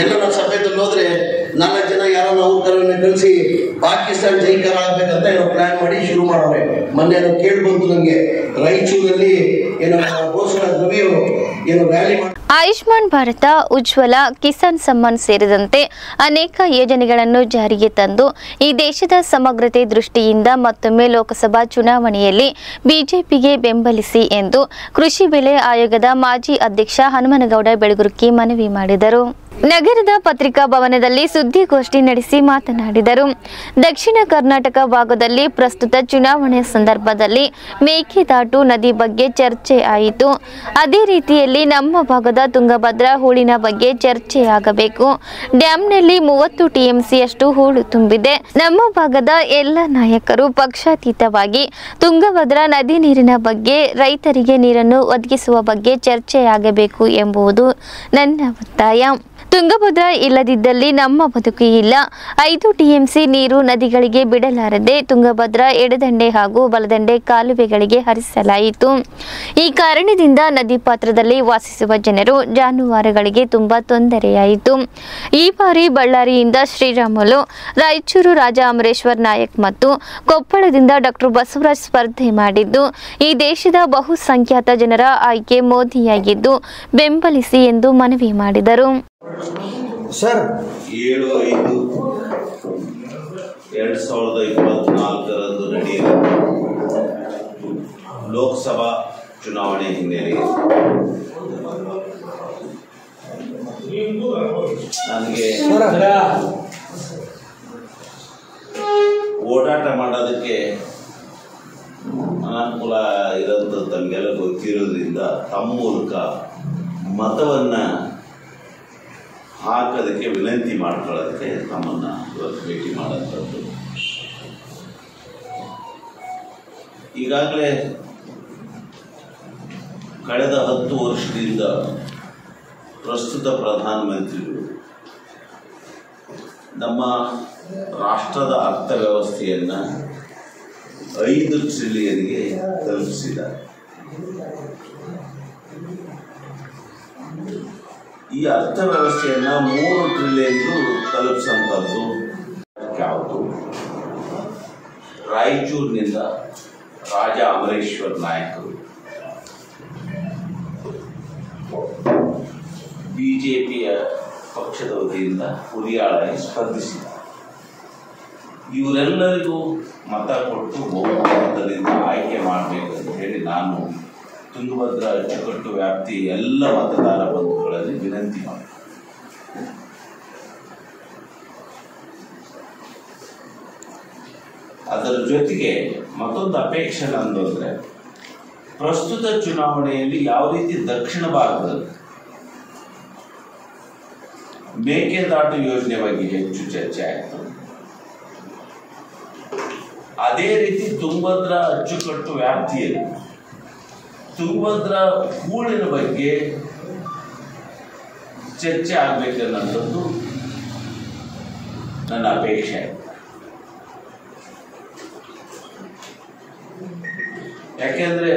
ಎಲ್ಲರ ಸಭೆಯಲ್ಲಿ ಹೋದ್ರೆ 4 ಜನ ಯಾರೋ ನೌಕರನ್ನ ಕಳಿಸಿ ಪಾಕಿಸ್ತಾನ ಜೈಕಾರ ಆಗ್ಬೇಕಂತ ಏನೋ ಪ್ಲಾನ್ ಮಾಡಿ ಶುರು ಮಾಡೋರೆ. ಮೊನ್ನೆ ಕೇಳಿ ಬಂತು ನನಗೆ, ರಾಯಚೂರಲ್ಲಿ ಏನೋ ಘೋಷಣ ರವಿಯವರು ಏನೋ ರ್ಯಾಲಿ ಮಾಡಿ ಆಯುಷ್ಮಾನ್ ಭಾರತ, ಉಜ್ವಲ, ಕಿಸಾನ್ ಸಮ್ಮಾನ್ ಸೇರಿದಂತೆ ಅನೇಕ ಯೋಜನೆಗಳನ್ನು ಜಾರಿಗೆ ತಂದು ಈ ದೇಶದ ಸಮಗ್ರತೆ ದೃಷ್ಟಿಯಿಂದ ಮತ್ತೊಮ್ಮೆ ಲೋಕಸಭಾ ಚುನಾವಣೆಯಲ್ಲಿ ಬಿಜೆಪಿಗೆ ಬೆಂಬಲಿಸಿ ಎಂದು ಕೃಷಿ ಬೆಲೆ ಆಯೋಗದ ಮಾಜಿ ಅಧ್ಯಕ್ಷ ಹನುಮನಗೌಡ ಬೆಳಗುರ್ಕಿ ಮನವಿ ಮಾಡಿದರು. ನಗರದ ಪತ್ರಿಕಾ ಭವನದಲ್ಲಿ ಸುದ್ದಿಗೋಷ್ಠಿ ನಡೆಸಿ ಮಾತನಾಡಿದರು. ದಕ್ಷಿಣ ಕರ್ನಾಟಕ ಭಾಗದಲ್ಲಿ ಪ್ರಸ್ತುತ ಚುನಾವಣೆ ಸಂದರ್ಭದಲ್ಲಿ ಮೇಕೆದಾಟು ನದಿ ಬಗ್ಗೆ ಚರ್ಚೆ ಆಯಿತು. ಅದೇ ರೀತಿಯಲ್ಲಿ ನಮ್ಮ ಭಾಗದ ತುಂಗಭದ್ರಾ ಹೂಳಿನ ಬಗ್ಗೆ ಚರ್ಚೆಯಾಗಬೇಕು. ಡ್ಯಾಂನಲ್ಲಿ 30 ಟಿಎಂಸಿಯಷ್ಟು ಹೂಳು ತುಂಬಿದೆ. ನಮ್ಮ ಭಾಗದ ಎಲ್ಲ ನಾಯಕರು ಪಕ್ಷಾತೀತವಾಗಿ ತುಂಗಭದ್ರಾ ನದಿ ನೀರಿನ ಬಗ್ಗೆ, ರೈತರಿಗೆ ನೀರನ್ನು ಒದಗಿಸುವ ಬಗ್ಗೆ ಚರ್ಚೆಯಾಗಬೇಕು ಎಂಬುದು ನನ್ನ ಒತ್ತಾಯ. ತುಂಗಭದ್ರಾ ಇಲ್ಲದಿದ್ದಲ್ಲಿ ನಮ್ಮ ಬದುಕು ಇಲ್ಲ. 5 ಟಿಎಂಸಿ ನೀರು ನದಿಗಳಿಗೆ ಬಿಡಲಾರದೆ ತುಂಗಭದ್ರಾ ಎಡದಂಡೆ ಹಾಗೂ ಬಲದಂಡೆ ಕಾಲುವೆಗಳಿಗೆ ಹರಿಸಲಾಯಿತು. ಈ ಕಾರಣದಿಂದ ನದಿ ಪಾತ್ರದಲ್ಲಿ ವಾಸಿಸುವ ಜನರು, ಜಾನುವಾರುಗಳಿಗೆ ತುಂಬಾ ತೊಂದರೆಯಾಯಿತು. ಈ ಬಾರಿ ಬಳ್ಳಾರಿಯಿಂದ ಶ್ರೀರಾಮುಲು, ರಾಯಚೂರು ರಾಜ ಅಮರೇಶ್ವರ್ ನಾಯಕ್ ಮತ್ತು ಕೊಪ್ಪಳದಿಂದ ಡಾಕ್ಟರ್ ಬಸವರಾಜ್ ಸ್ಪರ್ಧೆ ಮಾಡಿದ್ದು, ಈ ದೇಶದ ಬಹುಸಂಖ್ಯಾತ ಜನರ ಆಯ್ಕೆ ಮೋದಿಯಾಗಿದ್ದು ಬೆಂಬಲಿಸಿ ಎಂದು ಮನವಿ ಮಾಡಿದರು. ಸರ್ 7/5/2024 ನಡೆಯಲಿರುವ ಲೋಕಸಭಾ ಚುನಾವಣೆ ಹಿನ್ನೆಲೆಯಲ್ಲಿ ನನಗೆ ಓಡಾಟ ಮಾಡೋದಕ್ಕೆ ಅನಾನುಕೂಲ ಇರೋಂಥ ತಮಗೆಲ್ಲ ಗೊತ್ತಿರೋದ್ರಿಂದ ತಮ್ಮ ಮೂಲಕ ಮತವನ್ನು ಹಾಕೋದಕ್ಕೆ ವಿನಂತಿ ಮಾಡ್ಕೊಳ್ಳೋದಕ್ಕೆ ನಮ್ಮನ್ನು ಇವತ್ತು ಭೇಟಿ ಮಾಡೋಂಥದ್ದು. ಈಗಾಗಲೇ ಕಳೆದ 10 ವರ್ಷದಿಂದ ಪ್ರಸ್ತುತ ಪ್ರಧಾನಮಂತ್ರಿಗಳು ನಮ್ಮ ರಾಷ್ಟ್ರದ ಅರ್ಥವ್ಯವಸ್ಥೆಯನ್ನು 5 ಟ್ರಿಲಿಯನ್ಗೆ ತಲುಪಿಸಿದ್ದಾರೆ. ಈ ಅರ್ಥವ್ಯವಸ್ಥೆಯನ್ನು 3 ಟ್ರಿಲಿಯನ್ಗೂ ತಲುಪಿಸಂಥದ್ದು ಯಾವುದು? ರಾಯಚೂರಿನಿಂದ ರಾಜ ಅಮರೇಶ್ವರ್ ನಾಯಕರು ಬಿಜೆಪಿಯ ಪಕ್ಷದ ವತಿಯಿಂದ ಹುರಿಯಾಳಾಗಿ ಸ್ಪರ್ಧಿಸಿದ್ದಾರೆ. ಇವರೆಲ್ಲರಿಗೂ ಮತ ಕೊಟ್ಟು ಬಹುಮತದಿಂದ ಆಯ್ಕೆ ಮಾಡಬೇಕಂತ ಹೇಳಿ ನಾನು ತುಂಗಭದ್ರಾ ಅಚ್ಚುಕಟ್ಟು ವ್ಯಾಪ್ತಿ ಎಲ್ಲ ಮತದಾರ ಬಂಧುಗಳಲ್ಲಿ ವಿನಂತಿ ಮಾಡಿ, ಅದರ ಜೊತೆಗೆ ಮತ್ತೊಂದು ಅಪೇಕ್ಷೆ ನಂದು ಅಂದರೆ, ಪ್ರಸ್ತುತ ಚುನಾವಣೆಯಲ್ಲಿ ಯಾವ ರೀತಿ ದಕ್ಷಿಣ ಭಾಗದಲ್ಲಿ ಮೇಕೆದಾಟು ಯೋಜನೆ ಬಗ್ಗೆ ಹೆಚ್ಚು ಚರ್ಚೆ ಆಯಿತು, ಅದೇ ರೀತಿ ತುಂಗಭದ್ರಾ ಅಚ್ಚುಕಟ್ಟು ವ್ಯಾಪ್ತಿಯಲ್ಲಿ ತುಂಗಭದ್ರಾ ಹೂಳಿನ ಬಗ್ಗೆ ಚರ್ಚೆ ಆಗಬೇಕನ್ನೋಂಥದ್ದು ನನ್ನ ಅಪೇಕ್ಷೆ. ಯಾಕೆಂದ್ರೆ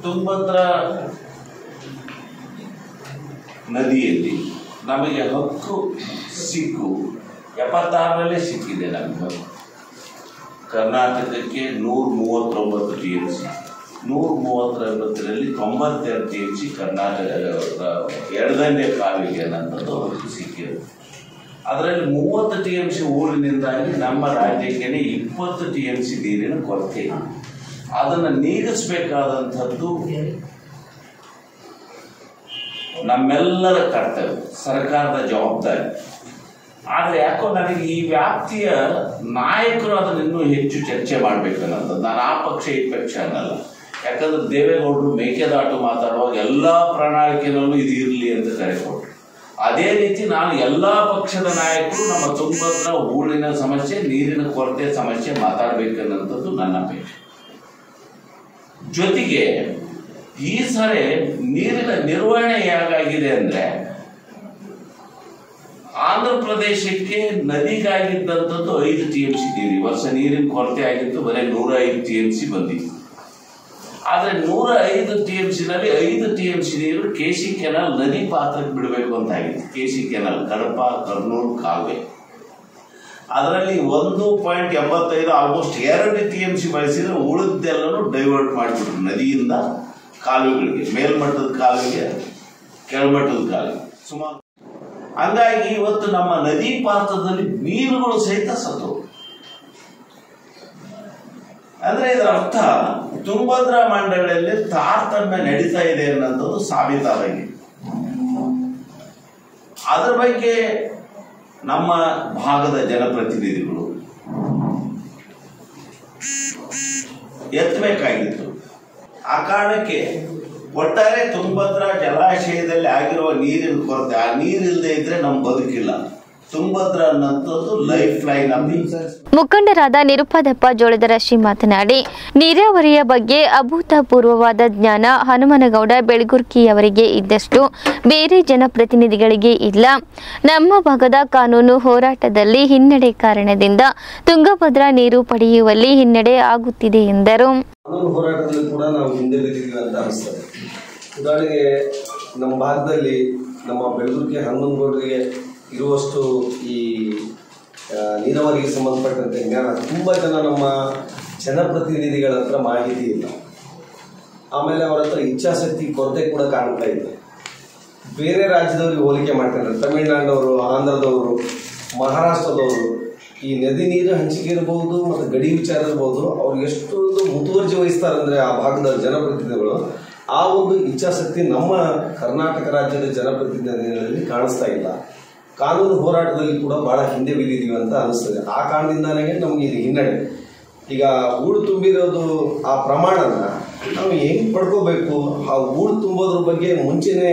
ತುಂಗಭದ್ರಾ ನದಿಯಲ್ಲಿ ನಮಗೆ ಹಕ್ಕು ಸಿಕ್ಕು 76ರಲ್ಲೇ ಸಿಕ್ಕಿದೆ. ನಮಗೆ ಹಕ್ಕು ಕರ್ನಾಟಕಕ್ಕೆ 139 ಟಿಎಂಸಿ, 139ರಲ್ಲಿ 92 ಟಿಎಂಸಿ ಕರ್ನಾಟಕ ಎಡದಂಡೆ ಕಾಲುವೆಗೆ ಅನ್ನೋಂಥದ್ದು ಹಕ್ಕು ಸಿಕ್ಕಿದೆ. ಅದರಲ್ಲಿ 30 ಟಿಎಂಸಿ ಊರಿನಿಂದಾಗಿ ನಮ್ಮ ರಾಜ್ಯಕ್ಕೆ 20 ಟಿಎಂಸಿ ನೀರಿನ ಕೊರತೆ ಇದೆ. ಅದನ್ನು ನೀಗಿಸಬೇಕಾದಂಥದ್ದು ನಮ್ಮೆಲ್ಲರ ಕರ್ತವ್ಯ, ಸರ್ಕಾರದ ಜವಾಬ್ದಾರಿ. ಆದರೆ ಯಾಕೋ ನನಗೆ ಈ ವ್ಯಾಪ್ತಿಯ ನಾಯಕರು ಅದನ್ನು ಇನ್ನೂ ಹೆಚ್ಚು ಚರ್ಚೆ ಮಾಡಬೇಕನ್ನೋದು. ನಾನು ಆ ಪಕ್ಷ ಈ ಪಕ್ಷ ಅನ್ನಲ್ಲ. ಯಾಕಂದ್ರೆ ದೇವೇಗೌಡರು ಮೇಕೆದಾಟು ಮಾತಾಡುವಾಗ ಎಲ್ಲ ಪ್ರಣಾಳಿಕೆನಲ್ಲೂ ಇದು ಇರಲಿ ಅಂತ ಕರೆ ಕೊಟ್ಟರು. ಅದೇ ರೀತಿ ನಾನು ಎಲ್ಲಾ ಪಕ್ಷದ ನಾಯಕರು ನಮ್ಮ ತುಂಗಭದ್ರಾ ಹೂಳಿನ ಸಮಸ್ಯೆ, ನೀರಿನ ಕೊರತೆ ಸಮಸ್ಯೆ ಮಾತಾಡಬೇಕನ್ನೋಂಥದ್ದು ನನ್ನ ಅಪೇಕ್ಷೆ. ಜೊತೆಗೆ ಈ ಸರಿ ನೀರಿನ ನಿರ್ವಹಣೆ ಹೇಗಾಗಿದೆ ಅಂದ್ರೆ, ಆಂಧ್ರ ಪ್ರದೇಶಕ್ಕೆ ನದಿಗಾಗಿದ್ದಂಥದ್ದು 5 TMC ನೀರು. ಈ ವರ್ಷ ನೀರಿನ ಕೊರತೆ ಆಗಿತ್ತು, ಬರೀ 105 TMC ಬಂದಿತ್ತು. ಆದ್ರೆ 105 TMC ನಲ್ಲಿ 5 TMC ನೀರು KC ಕೆನಾಲ್ ನದಿ ಪಾತ್ರಕ್ಕೆ ಬಿಡಬೇಕು ಅಂತ ಆಗಿತ್ತು. KC ಕೆನಾಲ್ ಕಡಪ ಕರ್ನೂಲ್ ಕಾಲುವೆ, ಅದರಲ್ಲಿ 1.85 ಆಲ್ಮೋಸ್ಟ್ 2 TMC ಬಳಸಿದ್ರೆ ಉಳಿದೆಲ್ಲರೂ ಡೈವರ್ಟ್ ಮಾಡಿಬಿಟ್ರು ನದಿಯಿಂದ ಕಾಲುವೆಗಳಿಗೆ, ಮೇಲ್ಮಟ್ಟದ ಕಾಲುವೆಗೆ, ಕೆಳಮಟ್ಟದ ಕಾಲುವೆ ಸುಮಾರು. ಹಂಗಾಗಿ ಇವತ್ತು ನಮ್ಮ ನದಿ ಪಾತ್ರದಲ್ಲಿ ಮೀನುಗಳು ಸಹಿತ ಸತ್ತು. ಅಂದ್ರೆ ಇದರ ಅರ್ಥ ತುಂಗಭದ್ರಾ ಮಂಡಳಿಯಲ್ಲಿ ತಾರತಮ್ಯ ನಡೀತಾ ಇದೆ ಅನ್ನೋದು ಸಾಬೀತಾಗಿದೆ. ಅದರ ಬಗ್ಗೆ ನಮ್ಮ ಭಾಗದ ಜನಪ್ರತಿನಿಧಿಗಳು ಎತ್ತಬೇಕಾಗಿತ್ತು. ಆ ಕಾರಣಕ್ಕೆ ಒಟ್ಟಾರೆ ತುಂಗಭದ್ರಾ ಜಲಾಶಯದಲ್ಲಿ ಆಗಿರುವ ನೀರಿನ ಕೊರತೆ, ಆ ನೀರಿಲ್ಲದೆ ಇದ್ರೆ ನಮ್ ಬದುಕಿಲ್ಲ. ತುಂಗಭದ್ರಾ ಅನ್ನೋದು ಲೈಫ್ ಲೈನ್ ಮುಖಂಡರಾದ ನಿರುಪಾದಪ್ಪ ಜೋಳದರಾಶಿ ಮಾತನಾಡಿ, ನೀರಾವರಿಯ ಬಗ್ಗೆ ಅಭೂತಪೂರ್ವವಾದ ಜ್ಞಾನ ಹನುಮನಗೌಡ ಬೆಳಗುರ್ಕಿಯವರಿಗೆ ಇದ್ದಷ್ಟು ಬೇರೆ ಜನಪ್ರತಿನಿಧಿಗಳಿಗೆ ಇಲ್ಲ. ನಮ್ಮ ಭಾಗದ ಕಾನೂನು ಹೋರಾಟದಲ್ಲಿ ಹಿನ್ನಡೆ ಕಾರಣದಿಂದ ತುಂಗಭದ್ರಾ ನೀರು ಪಡೆಯುವಲ್ಲಿ ಹಿನ್ನಡೆ ಆಗುತ್ತಿದೆ ಎಂದರು. ಕಾನೂನು ಹೋರಾಟದಲ್ಲಿ ಕೂಡ ನಾವು ಹಿಂದೆ ಬಿದ್ದಿದ್ದೀವಿ ಅಂತ ಅನಿಸ್ತದೆ. ಉದಾಹರಣೆಗೆ ನಮ್ಮ ಭಾಗದಲ್ಲಿ ನಮ್ಮ ಬೆಳಗುರ್ಕಿ ಹನುಮನಗೌಡರಿಗೆ ಇರುವಷ್ಟು ಈ ನೀರಾವರಿಗೆ ಸಂಬಂಧಪಟ್ಟಂತೆ ಜ್ಞಾನ ತುಂಬ ಜನ ನಮ್ಮ ಜನಪ್ರತಿನಿಧಿಗಳ ಹತ್ರ ಮಾಹಿತಿ ಇಲ್ಲ. ಆಮೇಲೆ ಅವರ ಹತ್ರ ಇಚ್ಛಾಶಕ್ತಿ ಕೊರತೆ ಕೂಡ ಕಾಣ್ತಾ ಇದೆ. ಬೇರೆ ರಾಜ್ಯದವ್ರಿಗೆ ಹೋಲಿಕೆ ಮಾಡ್ತಾರೆ. ತಮಿಳುನಾಡಿನವರು, ಆಂಧ್ರದವರು, ಮಹಾರಾಷ್ಟ್ರದವರು ಈ ನದಿ ನೀರು ಹಂಚಿಕೆ ಇರಬಹುದು ಮತ್ತು ಗಡಿ ವಿಚಾರ ಇರಬಹುದು, ಅವ್ರಿಗೆ ಎಷ್ಟೊಂದು ಮುತುವರ್ಜಿ ವಹಿಸ್ತಾರೆ ಅಂದರೆ ಆ ಭಾಗದ ಜನಪ್ರತಿನಿಧಿಗಳು, ಆ ಒಂದು ಇಚ್ಛಾಶಕ್ತಿ ನಮ್ಮ ಕರ್ನಾಟಕ ರಾಜ್ಯದ ಜನಪ್ರತಿನಿಧಿಗಳಲ್ಲಿ ಕಾಣಿಸ್ತಾ ಇಲ್ಲ. ಕಾನೂನು ಹೋರಾಟದಲ್ಲಿ ಕೂಡ ಬಹಳ ಹಿಂದೆ ಬಿದ್ದಿದ್ದೀವಿ ಅಂತ ಅನಿಸ್ತದೆ. ಆ ಕಾರಣದಿಂದಾನೇ ನಮಗೆ ಇದು ಹಿನ್ನಡೆ. ಈಗ ಹೂಳು ತುಂಬಿರೋದು ಆ ಪ್ರಮಾಣನ ನಾವು ಹೆಂಗೆ ಪಡ್ಕೋಬೇಕು, ಆ ಹೂಳು ತುಂಬೋದ್ರ ಬಗ್ಗೆ ಮುಂಚೆನೇ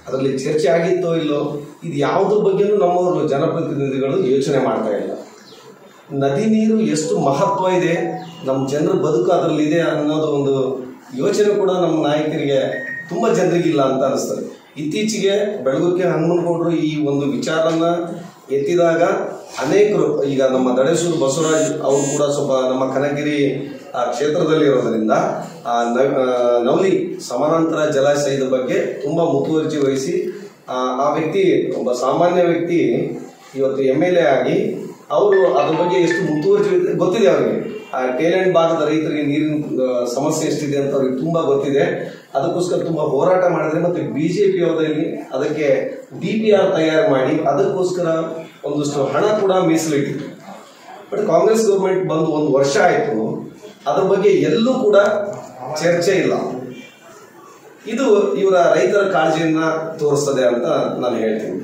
ಅದರಲ್ಲಿ ಚರ್ಚೆ ಆಗಿತ್ತೋ ಇಲ್ಲೋ, ಇದು ಯಾವುದ್ರ ಬಗ್ಗೆನೂ ನಮ್ಮವರು ಜನಪ್ರತಿನಿಧಿಗಳು ಯೋಚನೆ ಮಾಡ್ತಾ ಇಲ್ಲ. ನದಿ ನೀರು ಎಷ್ಟು ಮಹತ್ವ ಇದೆ, ನಮ್ಮ ಜನರ ಬದುಕು ಅದರಲ್ಲಿದೆ ಅನ್ನೋದು ಒಂದು ಯೋಚನೆ ಕೂಡ ನಮ್ಮ ನಾಯಕರಿಗೆ ತುಂಬ ಜನರಿಗಿಲ್ಲ ಅಂತ ಅನಿಸ್ತದೆ. ಇತ್ತೀಚೆಗೆ ಬೆಳಗುರ್ಕಿ ಹನುಮನಗೌಡರು ಈ ಒಂದು ವಿಚಾರನ ಎತ್ತಿದಾಗ ಅನೇಕರು, ಈಗ ನಮ್ಮ ದಡೇಸೂರು ಬಸವರಾಜ್ ಅವರು ಕೂಡ ಸ್ವಲ್ಪ ನಮ್ಮ ಕನಗಿರಿ ಕ್ಷೇತ್ರದಲ್ಲಿ ಇರೋದರಿಂದ ನವಲಿ ಸಮಾನಾಂತರ ಜಲಾಶಯದ ಬಗ್ಗೆ ತುಂಬ ಮುತುವರ್ಜಿ ವಹಿಸಿ ಆ ವ್ಯಕ್ತಿ ಒಬ್ಬ ಸಾಮಾನ್ಯ ವ್ಯಕ್ತಿ ಇವತ್ತು MLA ಆಗಿ ಅವರು ಅದ್ರ ಬಗ್ಗೆ ಎಷ್ಟು ಮುತುವರ್ಜಿ ಗೊತ್ತಿದೆ ಅವರಿಗೆ. ಆ ಟೇಲೆಂಟ್ ಭಾಗದ ರೈತರಿಗೆ ನೀರಿನ ಸಮಸ್ಯೆ ಎಷ್ಟಿದೆ ಅಂತ ಅವ್ರಿಗೆ ತುಂಬ ಗೊತ್ತಿದೆ. ಅದಕ್ಕೋಸ್ಕರ ತುಂಬ ಹೋರಾಟ ಮಾಡಿದ್ರೆ ಮತ್ತು BJP ಅವರಲ್ಲಿ ಅದಕ್ಕೆ DPR ತಯಾರು ಮಾಡಿ ಅದಕ್ಕೋಸ್ಕರ ಒಂದಷ್ಟು ಹಣ ಕೂಡ ಮೀಸಲಿಟ್ಟಿತ್ತು. ಬಟ್ ಕಾಂಗ್ರೆಸ್ ಗೌರ್ಮೆಂಟ್ ಬಂದು 1 ವರ್ಷ ಆಯಿತು, ಅದ್ರ ಬಗ್ಗೆ ಎಲ್ಲೂ ಕೂಡ ಚರ್ಚೆ ಇಲ್ಲ. ಇದು ಇವರ ರೈತರ ಕಾಳಜಿಯನ್ನ ತೋರಿಸ್ತದೆ ಅಂತ ನಾನು ಹೇಳ್ತೀನಿ.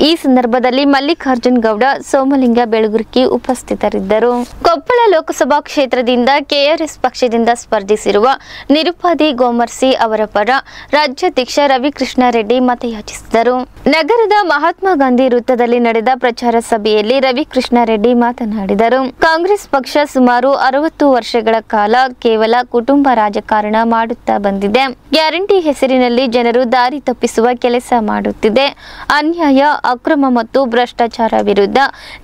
ಈ ಸಂದರ್ಭದಲ್ಲಿ ಮಲ್ಲಿಕಾರ್ಜುನ್ ಗೌಡ, ಸೋಮಲಿಂಗ ಬೆಳಗುರ್ಕಿ ಉಪಸ್ಥಿತರಿದ್ದರು. ಕೊಪ್ಪಳ ಲೋಕಸಭಾ ಕ್ಷೇತ್ರದಿಂದ KRS ಪಕ್ಷದಿಂದ ಸ್ಪರ್ಧಿಸಿರುವ ನಿರುಪಾದಿ ಗೋಮರ್ಸಿ ಅವರ ಪರ ರಾಜ್ಯಾಧ್ಯಕ್ಷ ರವಿಕೃಷ್ಣ ರೆಡ್ಡಿ ಮತಯಾಚಿಸಿದರು. ನಗರದ ಮಹಾತ್ಮ ಗಾಂಧಿ ವೃತ್ತದಲ್ಲಿ ನಡೆದ ಪ್ರಚಾರ ಸಭೆಯಲ್ಲಿ ರವಿಕೃಷ್ಣ ರೆಡ್ಡಿ ಮಾತನಾಡಿದರು. ಕಾಂಗ್ರೆಸ್ ಪಕ್ಷ ಸುಮಾರು 60 ವರ್ಷಗಳ ಕಾಲ ಕೇವಲ ಕುಟುಂಬ ರಾಜಕಾರಣ ಮಾಡುತ್ತಾ ಬಂದಿದೆ. ಗ್ಯಾರಂಟಿ ಹೆಸರಿನಲ್ಲಿ ಜನರು ದಾರಿ ತಪ್ಪಿಸುವ ಕೆಲಸ ಮಾಡುತ್ತಿದೆ. ಅನ್ಯಾಯ, ಅಕ್ರಮ ಮತ್ತು ಭ್ರಷ್ಟಾಚಾರ ವಿರುದ್ಧ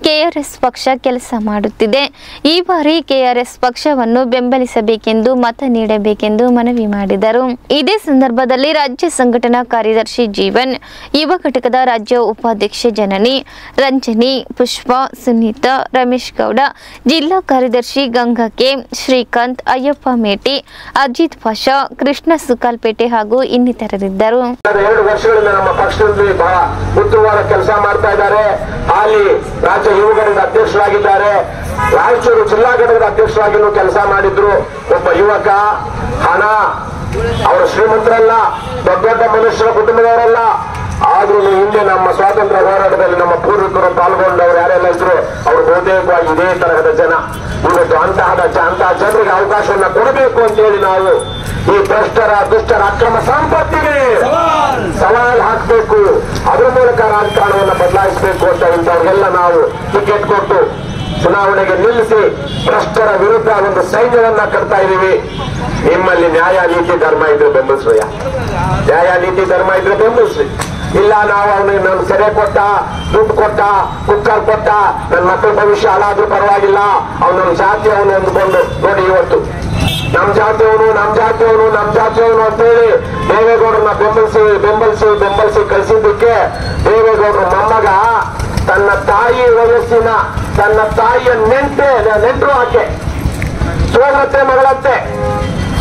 KRS ಪಕ್ಷ ಕೆಲಸ ಮಾಡುತ್ತಿದೆ. ಈ ಬಾರಿ KRS ಪಕ್ಷವನ್ನು ಬೆಂಬಲಿಸಬೇಕೆಂದು ಮತ ನೀಡಬೇಕೆಂದು ಮನವಿ ಮಾಡಿದರು. ಇದೇ ಸಂದರ್ಭದಲ್ಲಿ ರಾಜ್ಯ ಸಂಘಟನಾ ಕಾರ್ಯದರ್ಶಿ ಜೀವನ್, ಯುವ ಘಟಕದ ರಾಜ್ಯ ಉಪಾಧ್ಯಕ್ಷೆ ಜನನಿ, ರಂಜನಿ, ಪುಷ್ಪ, ಸುನೀತಾ, ರಮೇಶ್ ಗೌಡ, ಜಿಲ್ಲಾ ಕಾರ್ಯದರ್ಶಿ ಗಂಗಾ ಕೆ, ಶ್ರೀಕಾಂತ್, ಅಯ್ಯಪ್ಪ ಮೇಟಿ, ಅಜಿತ್ ಪಾಷಾ, ಕೃಷ್ಣ ಸುಕಾಲ್ಪೇಟೆ ಹಾಗೂ ಇನ್ನಿತರರಿದ್ದರು. 2 ವರ್ಷಗಳಿಂದ ನಮ್ಮ ಪಕ್ಷದಲ್ಲಿ ಬಹಳ ಉತ್ತಮವಾದ ಕೆಲಸ ಮಾಡ್ತಾ ಇದ್ದಾರೆ. ಅಲ್ಲಿ ರಾಜ್ಯ ಯುವ ಘಟಕದ ಅಧ್ಯಕ್ಷರಾಗಿದ್ದಾರೆ. ರಾಯಚೂರು ಜಿಲ್ಲಾ ಘಟಕದ ಅಧ್ಯಕ್ಷರಾಗಿಯೂ ಕೆಲಸ ಮಾಡಿದ್ರು. ಒಬ್ಬ ಯುವಕ. ಹಣ, ಅವರು ಶ್ರೀಮಂತರಲ್ಲ, ದೊಡ್ಡ ದೊಡ್ಡ ಮನುಷ್ಯರ ಕುಟುಂಬದವರಲ್ಲ. ಆದ್ರೂ ಹಿಂದೆ ನಮ್ಮ ಸ್ವಾತಂತ್ರ್ಯ ಹೋರಾಟದಲ್ಲಿ ನಮ್ಮ ಪೂರ್ವಿಕರು ಪಾಲ್ಗೊಂಡವರು ಯಾರೆಲ್ಲ ಇದ್ರು ಅವರು ಬಹುತೇಕವಾಗಿ ಇದೇ ತರಹದ ಜನ. ಇವತ್ತು ಅಂತಹ ಜನರಿಗೆ ಅವಕಾಶವನ್ನ ಕೊಡಬೇಕು ಅಂತ ಹೇಳಿ ನಾವು ಈ ಭ್ರಷ್ಟರ ದುಷ್ಟರ ಅಕ್ರಮ ಸಂಪತ್ತಿಗೆ ಸವಾಲ್ ಹಾಕಬೇಕು, ಅದರ ಮೂಲಕ ರಾಜಕಾರಣವನ್ನು ಬದಲಾಯಿಸಬೇಕು ಅಂತ ಇಂಥವ್ರಿಗೆಲ್ಲ ನಾವು ಟಿಕೆಟ್ ಕೊಟ್ಟು ಚುನಾವಣೆಗೆ ನಿಲ್ಲಿಸಿ ಭ್ರಷ್ಟರ ವಿರುದ್ಧ ಒಂದು ಸೈನ್ಯವನ್ನ ಕಟ್ತಾ ಇದ್ದೀವಿ. ನಿಮ್ಮಲ್ಲಿ ನ್ಯಾಯ ನೀತಿ ಧರ್ಮ ಇದ್ರೆ ಬೆಂಬಲಿಸ್ರಯ್ಯ, ನ್ಯಾಯ ನೀತಿ ಧರ್ಮ ಇದ್ರೆ ಬೆಂಬಲಿಸ್ರಿ. ಇಲ್ಲ ನಾವು ಅವನಿಗೆ ನನ್ ಸೆರೆ ಕೊಟ್ಟ, ದುಡ್ಡು ಕೊಟ್ಟ, ಕುಕ್ಕರ್ ಕೊಟ್ಟ, ನನ್ನ ಮಕ್ಕಳ ಭವಿಷ್ಯ ಹಾಳಾದ್ರೂ ಪರವಾಗಿಲ್ಲ, ಅವ್ನು ನಮ್ಮ ಜಾತಿ ಅವನು ಅಂದ್ಕೊಂಡು ನೋಡಿ ಇವತ್ತು ನಮ್ ಜಾತಿಯವನು ಅಂತೇಳಿ ದೇವೇಗೌಡರನ್ನ ಬೆಂಬಲಿಸಿ ಕಳಿಸಿದ್ದಕ್ಕೆ ದೇವೇಗೌಡರ ಮೊಮ್ಮಗ ತನ್ನ ತಾಯಿ ವಯಸ್ಸಿನ ತನ್ನ ತಾಯಿಯ ನೆಂಟರು ಆಕೆ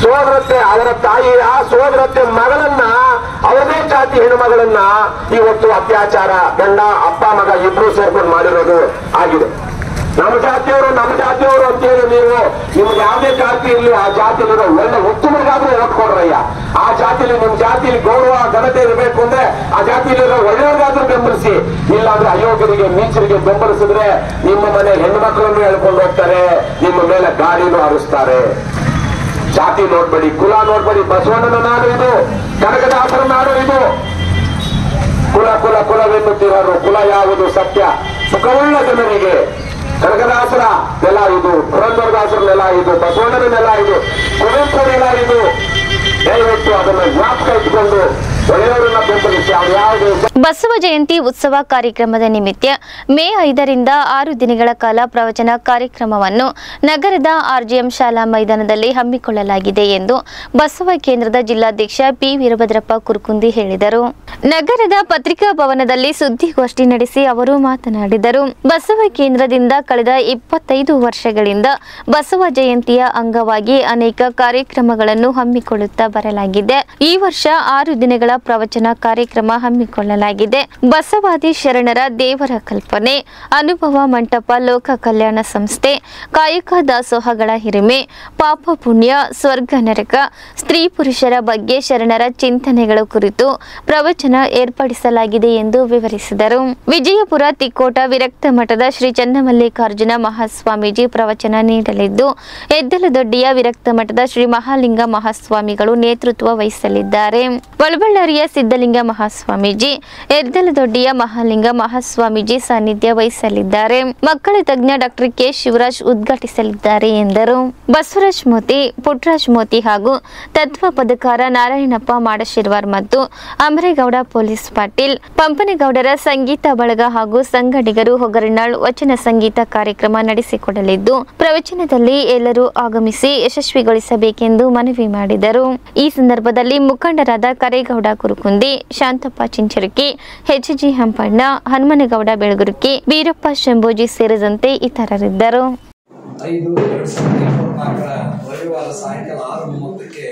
ಸೋದರತ್ತೆ ಅವರ ತಾಯಿಯ ಸೋದರತ್ತೆ ಮಗಳನ್ನ, ಅವರದೇ ಜಾತಿ ಹೆಣ್ಣುಮಗಳನ್ನ ಇವತ್ತು ಅತ್ಯಾಚಾರ ಗಂಡ ಅಪ್ಪ ಮಗ ಇಬ್ರು ಸೇರ್ಕೊಂಡು ಮಾಡಿರೋದು ಆಗಿದೆ. ನಮ್ಮ ಜಾತಿಯವರು ಅಂತೇಳಿ ನಿಮ್ಗೆ ಯಾವುದೇ ಜಾತಿ ಇರಲಿ ಆ ಜಾತಿಯಲ್ಲಿರೋ ಒಳ್ಳೆ ಉತ್ತಮರಿಗಾದ್ರೂ ಓಟ್ ಕೊಡ್ರಯ್ಯ. ಆ ಜಾತಿಲಿ ನಿಮ್ ಜಾತಿಲಿ ಗೌರವ ಘನತೆ ಇರಬೇಕು ಅಂದ್ರೆ ಆ ಜಾತಿಯಲ್ಲಿರೋ ಒಳ್ಳೆಯವ್ರಿಗಾದ್ರೂ ಬೆಂಬಲಿಸಿ. ಇಲ್ಲಾಂದ್ರೆ ಅಯೋಗ್ಯರಿಗೆ ನೀಚರಿಗೆ ಬೆಂಬಲಿಸಿದ್ರೆ ನಿಮ್ಮ ಮನೆ ಹೆಣ್ಣು ಮಕ್ಕಳನ್ನು ಹೇಳ್ಕೊಂಡು ಹೋಗ್ತಾರೆ, ನಿಮ್ಮ ಮೇಲೆ ಗಾಡಿನೂ ಹಾರಿಸ್ತಾರೆ. ಜಾತಿ ನೋಡ್ಬೇಡಿ, ಕುಲ ನೋಡ್ಬೇಡಿ. ಬಸವಣ್ಣನ ನಾಡು ಇದು, ಕನಕದಾಸರ ನಾಡು ಇದು. ಕುಲವೆನ್ನುತ್ತಿರೋರು ಕುಲ ಯಾವುದು ಸತ್ಯ ಸುಖವುಳ್ಳ ಜನರಿಗೆ. ಕನಕದಾಸರ ನೆಲ ಇದು, ಪುರಂದರದಾಸರ ನೆಲ ಇದು, ಬಸವಣ್ಣನ ನೆಲ ಇದು, ಕುವೆಂಪು ನೆಲ ಇದು. ದಯವಿಟ್ಟು ಅದನ್ನು ಜ್ಞಾಪಕ ಇಟ್ಕೊಂಡು ಒಳ್ಳೆಯವರನ್ನ ಬೆಂಬಲಿಸಿ. ಅವ್ರು ಯಾವುದೇ ಬಸವ ಜಯಂತಿ ಉತ್ಸವ ಕಾರ್ಯಕ್ರಮದ ನಿಮಿತ್ತ ಮೇ 5ರಿಂದ 6 ದಿನಗಳ ಕಾಲ ಪ್ರವಚನ ಕಾರ್ಯಕ್ರಮವನ್ನು ನಗರದ ಆರ್ಜಿಎಂ ಶಾಲಾ ಮೈದಾನದಲ್ಲಿ ಹಮ್ಮಿಕೊಳ್ಳಲಾಗಿದೆ ಎಂದು ಬಸವ ಕೇಂದ್ರದ ಜಿಲ್ಲಾಧ್ಯಕ್ಷ ಪಿ ವೀರಭದ್ರಪ್ಪ ಕುರ್ಕುಂದಿ ಹೇಳಿದರು. ನಗರದ ಪತ್ರಿಕಾ ಭವನದಲ್ಲಿ ಸುದ್ದಿಗೋಷ್ಠಿ ನಡೆಸಿ ಅವರು ಮಾತನಾಡಿದರು. ಬಸವ ಕೇಂದ್ರದಿಂದ ಕಳೆದ 25 ವರ್ಷಗಳಿಂದ ಬಸವ ಜಯಂತಿಯ ಅಂಗವಾಗಿ ಅನೇಕ ಕಾರ್ಯಕ್ರಮಗಳನ್ನು ಹಮ್ಮಿಕೊಳ್ಳುತ್ತಾ ಬರಲಾಗಿದೆ. ಈ ವರ್ಷ 6 ದಿನಗಳ ಪ್ರವಚನ ಕಾರ್ಯಕ್ರಮ ಹಮ್ಮಿಕೊಳ್ಳಲಾಗಿದೆ. ಬಸವಾದಿ ಶರಣರ ದೇವರ ಕಲ್ಪನೆ, ಅನುಭವ ಮಂಟಪ, ಲೋಕ ಕಲ್ಯಾಣ ಸಂಸ್ಥೆ, ಕಾಯಕ ದಾಸೋಹಗಳ ಹಿರಿಮೆ, ಪಾಪ ಪುಣ್ಯ, ಸ್ವರ್ಗ ನರಕ, ಸ್ತ್ರೀ ಪುರುಷರ ಬಗ್ಗೆ ಶರಣರ ಚಿಂತನೆಗಳ ಕುರಿತು ಪ್ರವಚನ ಏರ್ಪಡಿಸಲಾಗಿದೆ ಎಂದು ವಿವರಿಸಿದರು. ವಿಜಯಪುರ ತಿಕೋಟ ವಿರಕ್ತ ಮಠದ ಶ್ರೀ ಚನ್ನಮಲ್ಲಿಕಾರ್ಜುನ ಮಹಾಸ್ವಾಮೀಜಿ ಪ್ರವಚನ ನೀಡಲಿದ್ದು, ಎದ್ದಲದೊಡ್ಡಿಯ ವಿರಕ್ತ ಮಠದ ಶ್ರೀ ಮಹಾಲಿಂಗ ಮಹಾಸ್ವಾಮಿಗಳು ನೇತೃತ್ವ ವಹಿಸಲಿದ್ದಾರೆ. ವಳಬಳ್ಳಾರಿಯ ಸಿದ್ದಲಿಂಗ ಮಹಾಸ್ವಾಮೀಜಿ, ಎದ್ದಲದೊಡ್ಡಿಯ ಮಹಾಲಿಂಗ ಮಹಾಸ್ವಾಮೀಜಿ ಸಾನ್ನಿಧ್ಯ ವಹಿಸಲಿದ್ದಾರೆ. ಮಕ್ಕಳ ತಜ್ಞ ಡಾಕ್ಟರ್ ಕೆ ಶಿವರಾಜ್ ಉದ್ಘಾಟಿಸಲಿದ್ದಾರೆ ಎಂದರು. ಬಸವರಾಜ್ ಮೋತಿ, ಪುಟ್ಟರಾಜ್ ಮೋತಿ ಹಾಗೂ ತತ್ವ ಪದಕಾರ ನಾರಾಯಣಪ್ಪ ಮಾಡಶಿರ್ವಾರ್ ಮತ್ತು ಅಮರೇಗೌಡ ಪೊಲೀಸ್ ಪಾಟೀಲ್, ಪಂಪನಗೌಡರ ಸಂಗೀತ ಬಳಗ ಹಾಗೂ ಸಂಗಡಿಗರು ಹೊಗರನಾಳ್ ವಚನ ಸಂಗೀತ ಕಾರ್ಯಕ್ರಮ ನಡೆಸಿಕೊಡಲಿದ್ದು, ಪ್ರವಚನದಲ್ಲಿ ಎಲ್ಲರೂ ಆಗಮಿಸಿ ಯಶಸ್ವಿಗೊಳಿಸಬೇಕೆಂದು ಮನವಿ ಮಾಡಿದರು. ಈ ಸಂದರ್ಭದಲ್ಲಿ ಮುಖಂಡರಾದ ಕರೇಗೌಡ ಕುರುಕುಂದಿ, ಶಾಂತಪ್ಪ ಚಿಂಚರಕಿ, ಎಚ್.ಜಿ. ಹಂಪಣ್ಣ, ಹನುಮನಗೌಡ ಬೆಳಗುರ್ಕಿ, ವೀರಪ್ಪ ಶಂಭೋಜಿ ಸೇರಿದಂತೆ ಇತರರಿದ್ದರು. 5/2024 ರವಿವಾರ ಸಾಯಂಕಾಲ 6:30ಕ್ಕೆ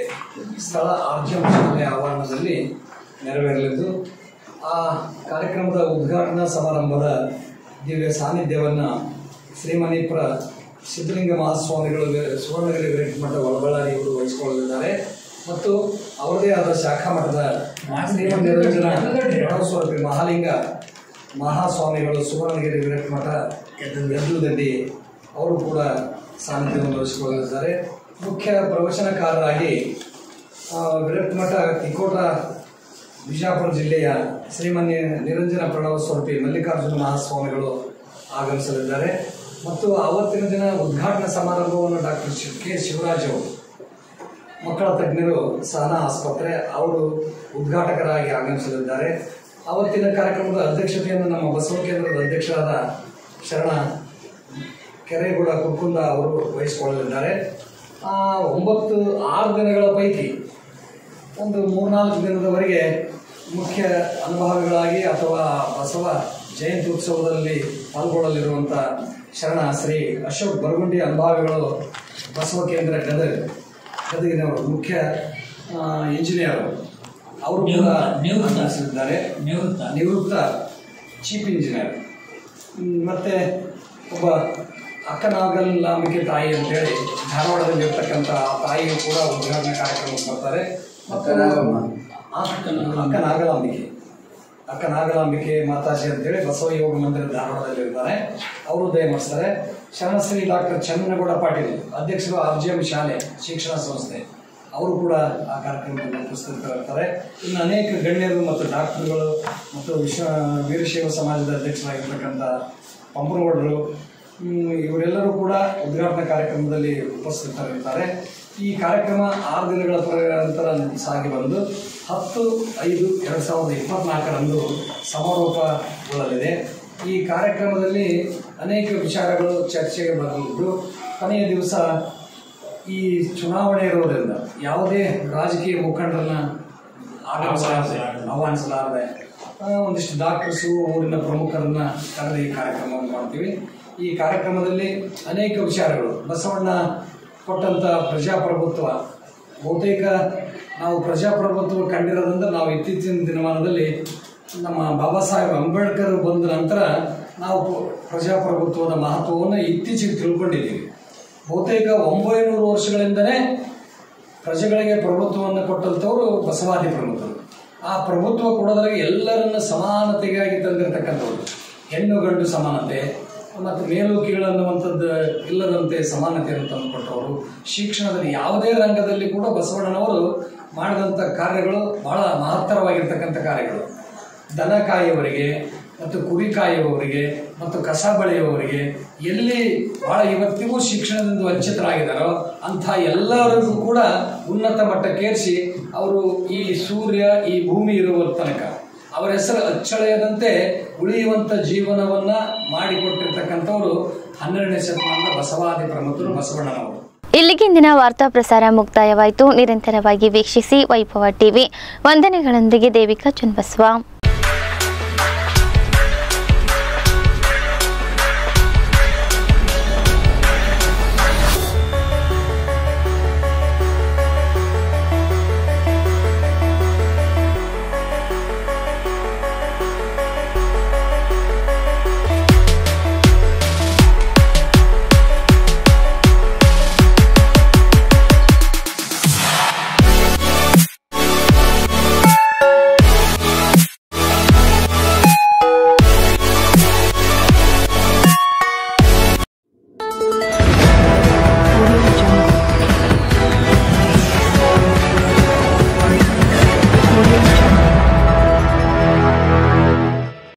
ಸ್ಥಳ ಆರ್ಜಿಎಂ ಶಾಲೆ ಆವರಣದಲ್ಲಿ ನೆರವೇರಲಿದ್ದು, ಆ ಕಾರ್ಯಕ್ರಮದ ಉದ್ಘಾಟನಾ ಸಮಾರಂಭದ ದಿವ್ಯ ಸಾನ್ನಿಧ್ಯವನ್ನು ಶ್ರೀಮಣಿಪುರ ಸಿದ್ದಲಿಂಗ ಮಹಾಸ್ವಾಮಿಗಳು ಸುವರ್ಣಗಿರಿ ವಿರಕ್ತ ಮಠ ವಳಬಳ್ಳಾರಿಯವರು ವಹಿಸಿಕೊಳ್ಳಲಿದ್ದಾರೆ ಮತ್ತು ಅವರದೇ ಆದ ಶಾಖಾ ಮಠದ ಶ್ರೀಮನ್ ನಿರಂಜನ ಪ್ರಣವಸ್ವರೂಪಿ ಮಹಾಲಿಂಗ ಮಹಾಸ್ವಾಮಿಗಳು ಸುವರ್ಣಗಿರಿ ವಿರಕ್ತ ಮಠ ಎದ್ದಲದೊಡ್ಡಿ ಅವರು ಕೂಡ ಸಾನ್ನಿಧ್ಯವನ್ನು ವಹಿಸಿಕೊಳ್ಳಲಿದ್ದಾರೆ. ಮುಖ್ಯ ಪ್ರವಚನಕಾರರಾಗಿ ವಿರಕ್ತ ಮಠ ತಿಕೋಟ ಬಿಜಾಪುರ ಜಿಲ್ಲೆಯ ಶ್ರೀಮನ್ ನಿರಂಜನ ಪ್ರಣವಸ್ವರೂಪಿ ಮಲ್ಲಿಕಾರ್ಜುನ ಮಹಾಸ್ವಾಮಿಗಳು ಆಗಮಿಸಲಿದ್ದಾರೆ ಮತ್ತು ಆವತ್ತಿನ ದಿನ ಉದ್ಘಾಟನಾ ಸಮಾರಂಭವನ್ನು ಡಾಕ್ಟರ್ ಕೆ ಶಿವರಾಜ್ ಅವರು, ಮಕ್ಕಳ ತಜ್ಞರು, ಸಹನಾ ಆಸ್ಪತ್ರೆ, ಅವರು ಉದ್ಘಾಟಕರಾಗಿ ಆಗಮಿಸಲಿದ್ದಾರೆ. ಆವತ್ತಿನ ಕಾರ್ಯಕ್ರಮದ ಅಧ್ಯಕ್ಷತೆಯನ್ನು ನಮ್ಮ ಬಸವ ಕೇಂದ್ರದ ಅಧ್ಯಕ್ಷರಾದ ಶರಣ ಕೆರೇಗೌಡ ಕುರ್ಕುಂದ ಅವರು ವಹಿಸಿಕೊಳ್ಳಲಿದ್ದಾರೆ. 6 ದಿನಗಳ ಪೈಕಿ ಒಂದು 3-4 ದಿನದವರೆಗೆ ಮುಖ್ಯ ಅನುಭವಿಗಳಾಗಿ ಅಥವಾ ಬಸವ ಜಯಂತಿ ಉತ್ಸವದಲ್ಲಿ ಪಾಲ್ಗೊಳ್ಳಲಿರುವಂಥ ಶರಣ ಶ್ರೀ ಅಶೋಕ್ ಬರಗುಂಡಿ ಅನುಭವಿಗಳು, ಬಸವ ಕೇಂದ್ರ ಗದಗಿನವರು, ಮುಖ್ಯ ಇಂಜಿನಿಯರ್, ಅವರು ಕೂಡ ಆಗಮಿಸಲಿದ್ದಾರೆ. ನಿವೃತ್ತ ಚೀಫ್ ಇಂಜಿನಿಯರ್. ಮತ್ತು ಒಬ್ಬ ಅಕ್ಕನಾಗಲಾಂಬಿಕೆ ತಾಯಿ ಅಂತೇಳಿ ಧಾರವಾಡದಲ್ಲಿರ್ತಕ್ಕಂಥ ತಾಯಿಯು ಕೂಡ ಉದ್ಘಾಟನಾ ಕಾರ್ಯಕ್ರಮಕ್ಕೆ ಬರ್ತಾರೆ. ಅಕ್ಕನಾಗಲಾಂಬಿಕೆ ಮಾತಾಜಿ ಅಂತೇಳಿ ಬಸವ ಯೋಗ ಮಂದಿರ ಧಾರವಾಡದಲ್ಲಿರ್ತಾರೆ, ಅವರು ದಯಮಾಡಿಸ್ತಾರೆ. ಶರಣಶ್ರೀ ಡಾಕ್ಟರ್ ಚನ್ನನಗೌಡ ಪಾಟೀಲ್, ಅಧ್ಯಕ್ಷರು ಆರ್ಜಿಎಂ ಶಾಲೆ ಶಿಕ್ಷಣ ಸಂಸ್ಥೆ, ಅವರು ಕೂಡ ಆ ಕಾರ್ಯಕ್ರಮದಲ್ಲಿ ಉಪಸ್ಥಿತರಿರ್ತಾರೆ. ಇನ್ನು ಅನೇಕ ಗಣ್ಯರು ಮತ್ತು ಡಾಕ್ಟರ್ಗಳು ಮತ್ತು ವೀರಶೈವ ಸಮಾಜದ ಅಧ್ಯಕ್ಷರಾಗಿರ್ತಕ್ಕಂಥ ಪಂಪನಗೌಡರು ಇವರೆಲ್ಲರೂ ಕೂಡ ಉದ್ಘಾಟನಾ ಕಾರ್ಯಕ್ರಮದಲ್ಲಿ ಉಪಸ್ಥಿತರಿರ್ತಾರೆ. ಈ ಕಾರ್ಯಕ್ರಮ 6 ದಿನಗಳ ನಂತರ ಸಾಗಿ ಬಂದು 10/5/2024 ಸಮಾರೋಪಗೊಳ್ಳಲಿದೆ. ಈ ಕಾರ್ಯಕ್ರಮದಲ್ಲಿ ಅನೇಕ ವಿಚಾರಗಳು ಚರ್ಚೆಗೆ ಬರಲಿದ್ದು, ಕೊನೆಯ ದಿವಸ ಈ ಚುನಾವಣೆ ಇರೋದ್ರಿಂದ ಯಾವುದೇ ರಾಜಕೀಯ ಮುಖಂಡರನ್ನ ಆಹ್ವಾನಿಸಲಾರದೆ ಒಂದಿಷ್ಟು ಡಾಕ್ಟರ್ಸು, ಊರಿನ ಪ್ರಮುಖರನ್ನ ಕರೆದು ಈ ಕಾರ್ಯಕ್ರಮವನ್ನು ಮಾಡ್ತೀವಿ. ಈ ಕಾರ್ಯಕ್ರಮದಲ್ಲಿ ಅನೇಕ ವಿಚಾರಗಳು, ಬಸವಣ್ಣ ಕೊಟ್ಟಂಥ ಪ್ರಜಾಪ್ರಭುತ್ವ, ಬಹುತೇಕ ನಾವು ಪ್ರಜಾಪ್ರಭುತ್ವ ಕಂಡಿರೋದ್ರಿಂದ ನಾವು ಇತ್ತೀಚಿನ ದಿನಮಾನದಲ್ಲಿ ನಮ್ಮ ಬಾಬಾ ಸಾಹೇಬ್ ಅಂಬೇಡ್ಕರ್ ಬಂದ ನಂತರ ನಾವು ಪ್ರಜಾಪ್ರಭುತ್ವದ ಮಹತ್ವವನ್ನು ಇತ್ತೀಚೆಗೆ ತಿಳ್ಕೊಂಡಿದ್ದೀವಿ. ಬಹುತೇಕ 900 ವರ್ಷಗಳಿಂದಲೇ ಪ್ರಜೆಗಳಿಗೆ ಪ್ರಭುತ್ವವನ್ನು ಕೊಟ್ಟಂಥವರು ಬಸವಾದಿ ಪ್ರಮುಖರು. ಆ ಪ್ರಭುತ್ವ ಕೊಡೋದ್ರಾಗ ಎಲ್ಲರನ್ನ ಸಮಾನತೆಗಾಗಿ ತಂದಿರತಕ್ಕಂಥವ್ರು, ಹೆಣ್ಣು ಗಂಡು ಸಮಾನತೆ ಮತ್ತು ಮೇಲು ಕೀಳು ಅನ್ನುವಂಥದ್ದು ಇಲ್ಲದಂತೆ ಸಮಾನತೆಯನ್ನು ತಂದುಕೊಟ್ಟವರು. ಶಿಕ್ಷಣದಲ್ಲಿ ಯಾವುದೇ ರಂಗದಲ್ಲಿ ಕೂಡ ಬಸವಣ್ಣನವರು ಮಾಡಿದಂಥ ಕಾರ್ಯಗಳು ಬಹಳ ಮಹತ್ತರವಾಗಿರ್ತಕ್ಕಂಥ ಕಾರ್ಯಗಳು. ದನ ಕಾಯುವವರಿಗೆ ಮತ್ತು ಕುರಿ ಕಾಯುವವರಿಗೆ ಮತ್ತು ಕಸ ಬಳಿಯುವವರಿಗೆ ಎಲ್ಲಿ ಬಹಳ ಇವತ್ತಿಗೂ ಶಿಕ್ಷಣದಿಂದ ವಂಚಿತರಾಗಿದ್ದಾರೋ ಅಂಥ ಎಲ್ಲರಿಗೂ ಕೂಡ ಉನ್ನತ ಮಟ್ಟಕ್ಕೇರಿಸಿ ಅವರು ಈ ಸೂರ್ಯ ಈ ಭೂಮಿ ಇರುವ ತನಕ ಅವರ ಹೆಸರು ಅಚ್ಚಳೆಯದಂತೆ ಉಳಿಯುವಂಥ ಜೀವನವನ್ನ ಮಾಡಿಕೊಟ್ಟಿರ್ತಕ್ಕಂಥವ್ರು 12ನೇ ಶತಮಾನದ ಬಸವಾದಿ ಪ್ರಮುಖರು ಬಸವಣ್ಣನವರು. ಇಲ್ಲಿಗೆ ಇಂದಿನ ವಾರ್ತಾ ಪ್ರಸಾರ ಮುಕ್ತಾಯವಾಯಿತು. ನಿರಂತರವಾಗಿ ವೀಕ್ಷಿಸಿ ವೈಭವ ಟಿವಿ. ವಂದನೆಗಳೊಂದಿಗೆ ದೇವಿಕಾ ಚನ್ನಬಸವ.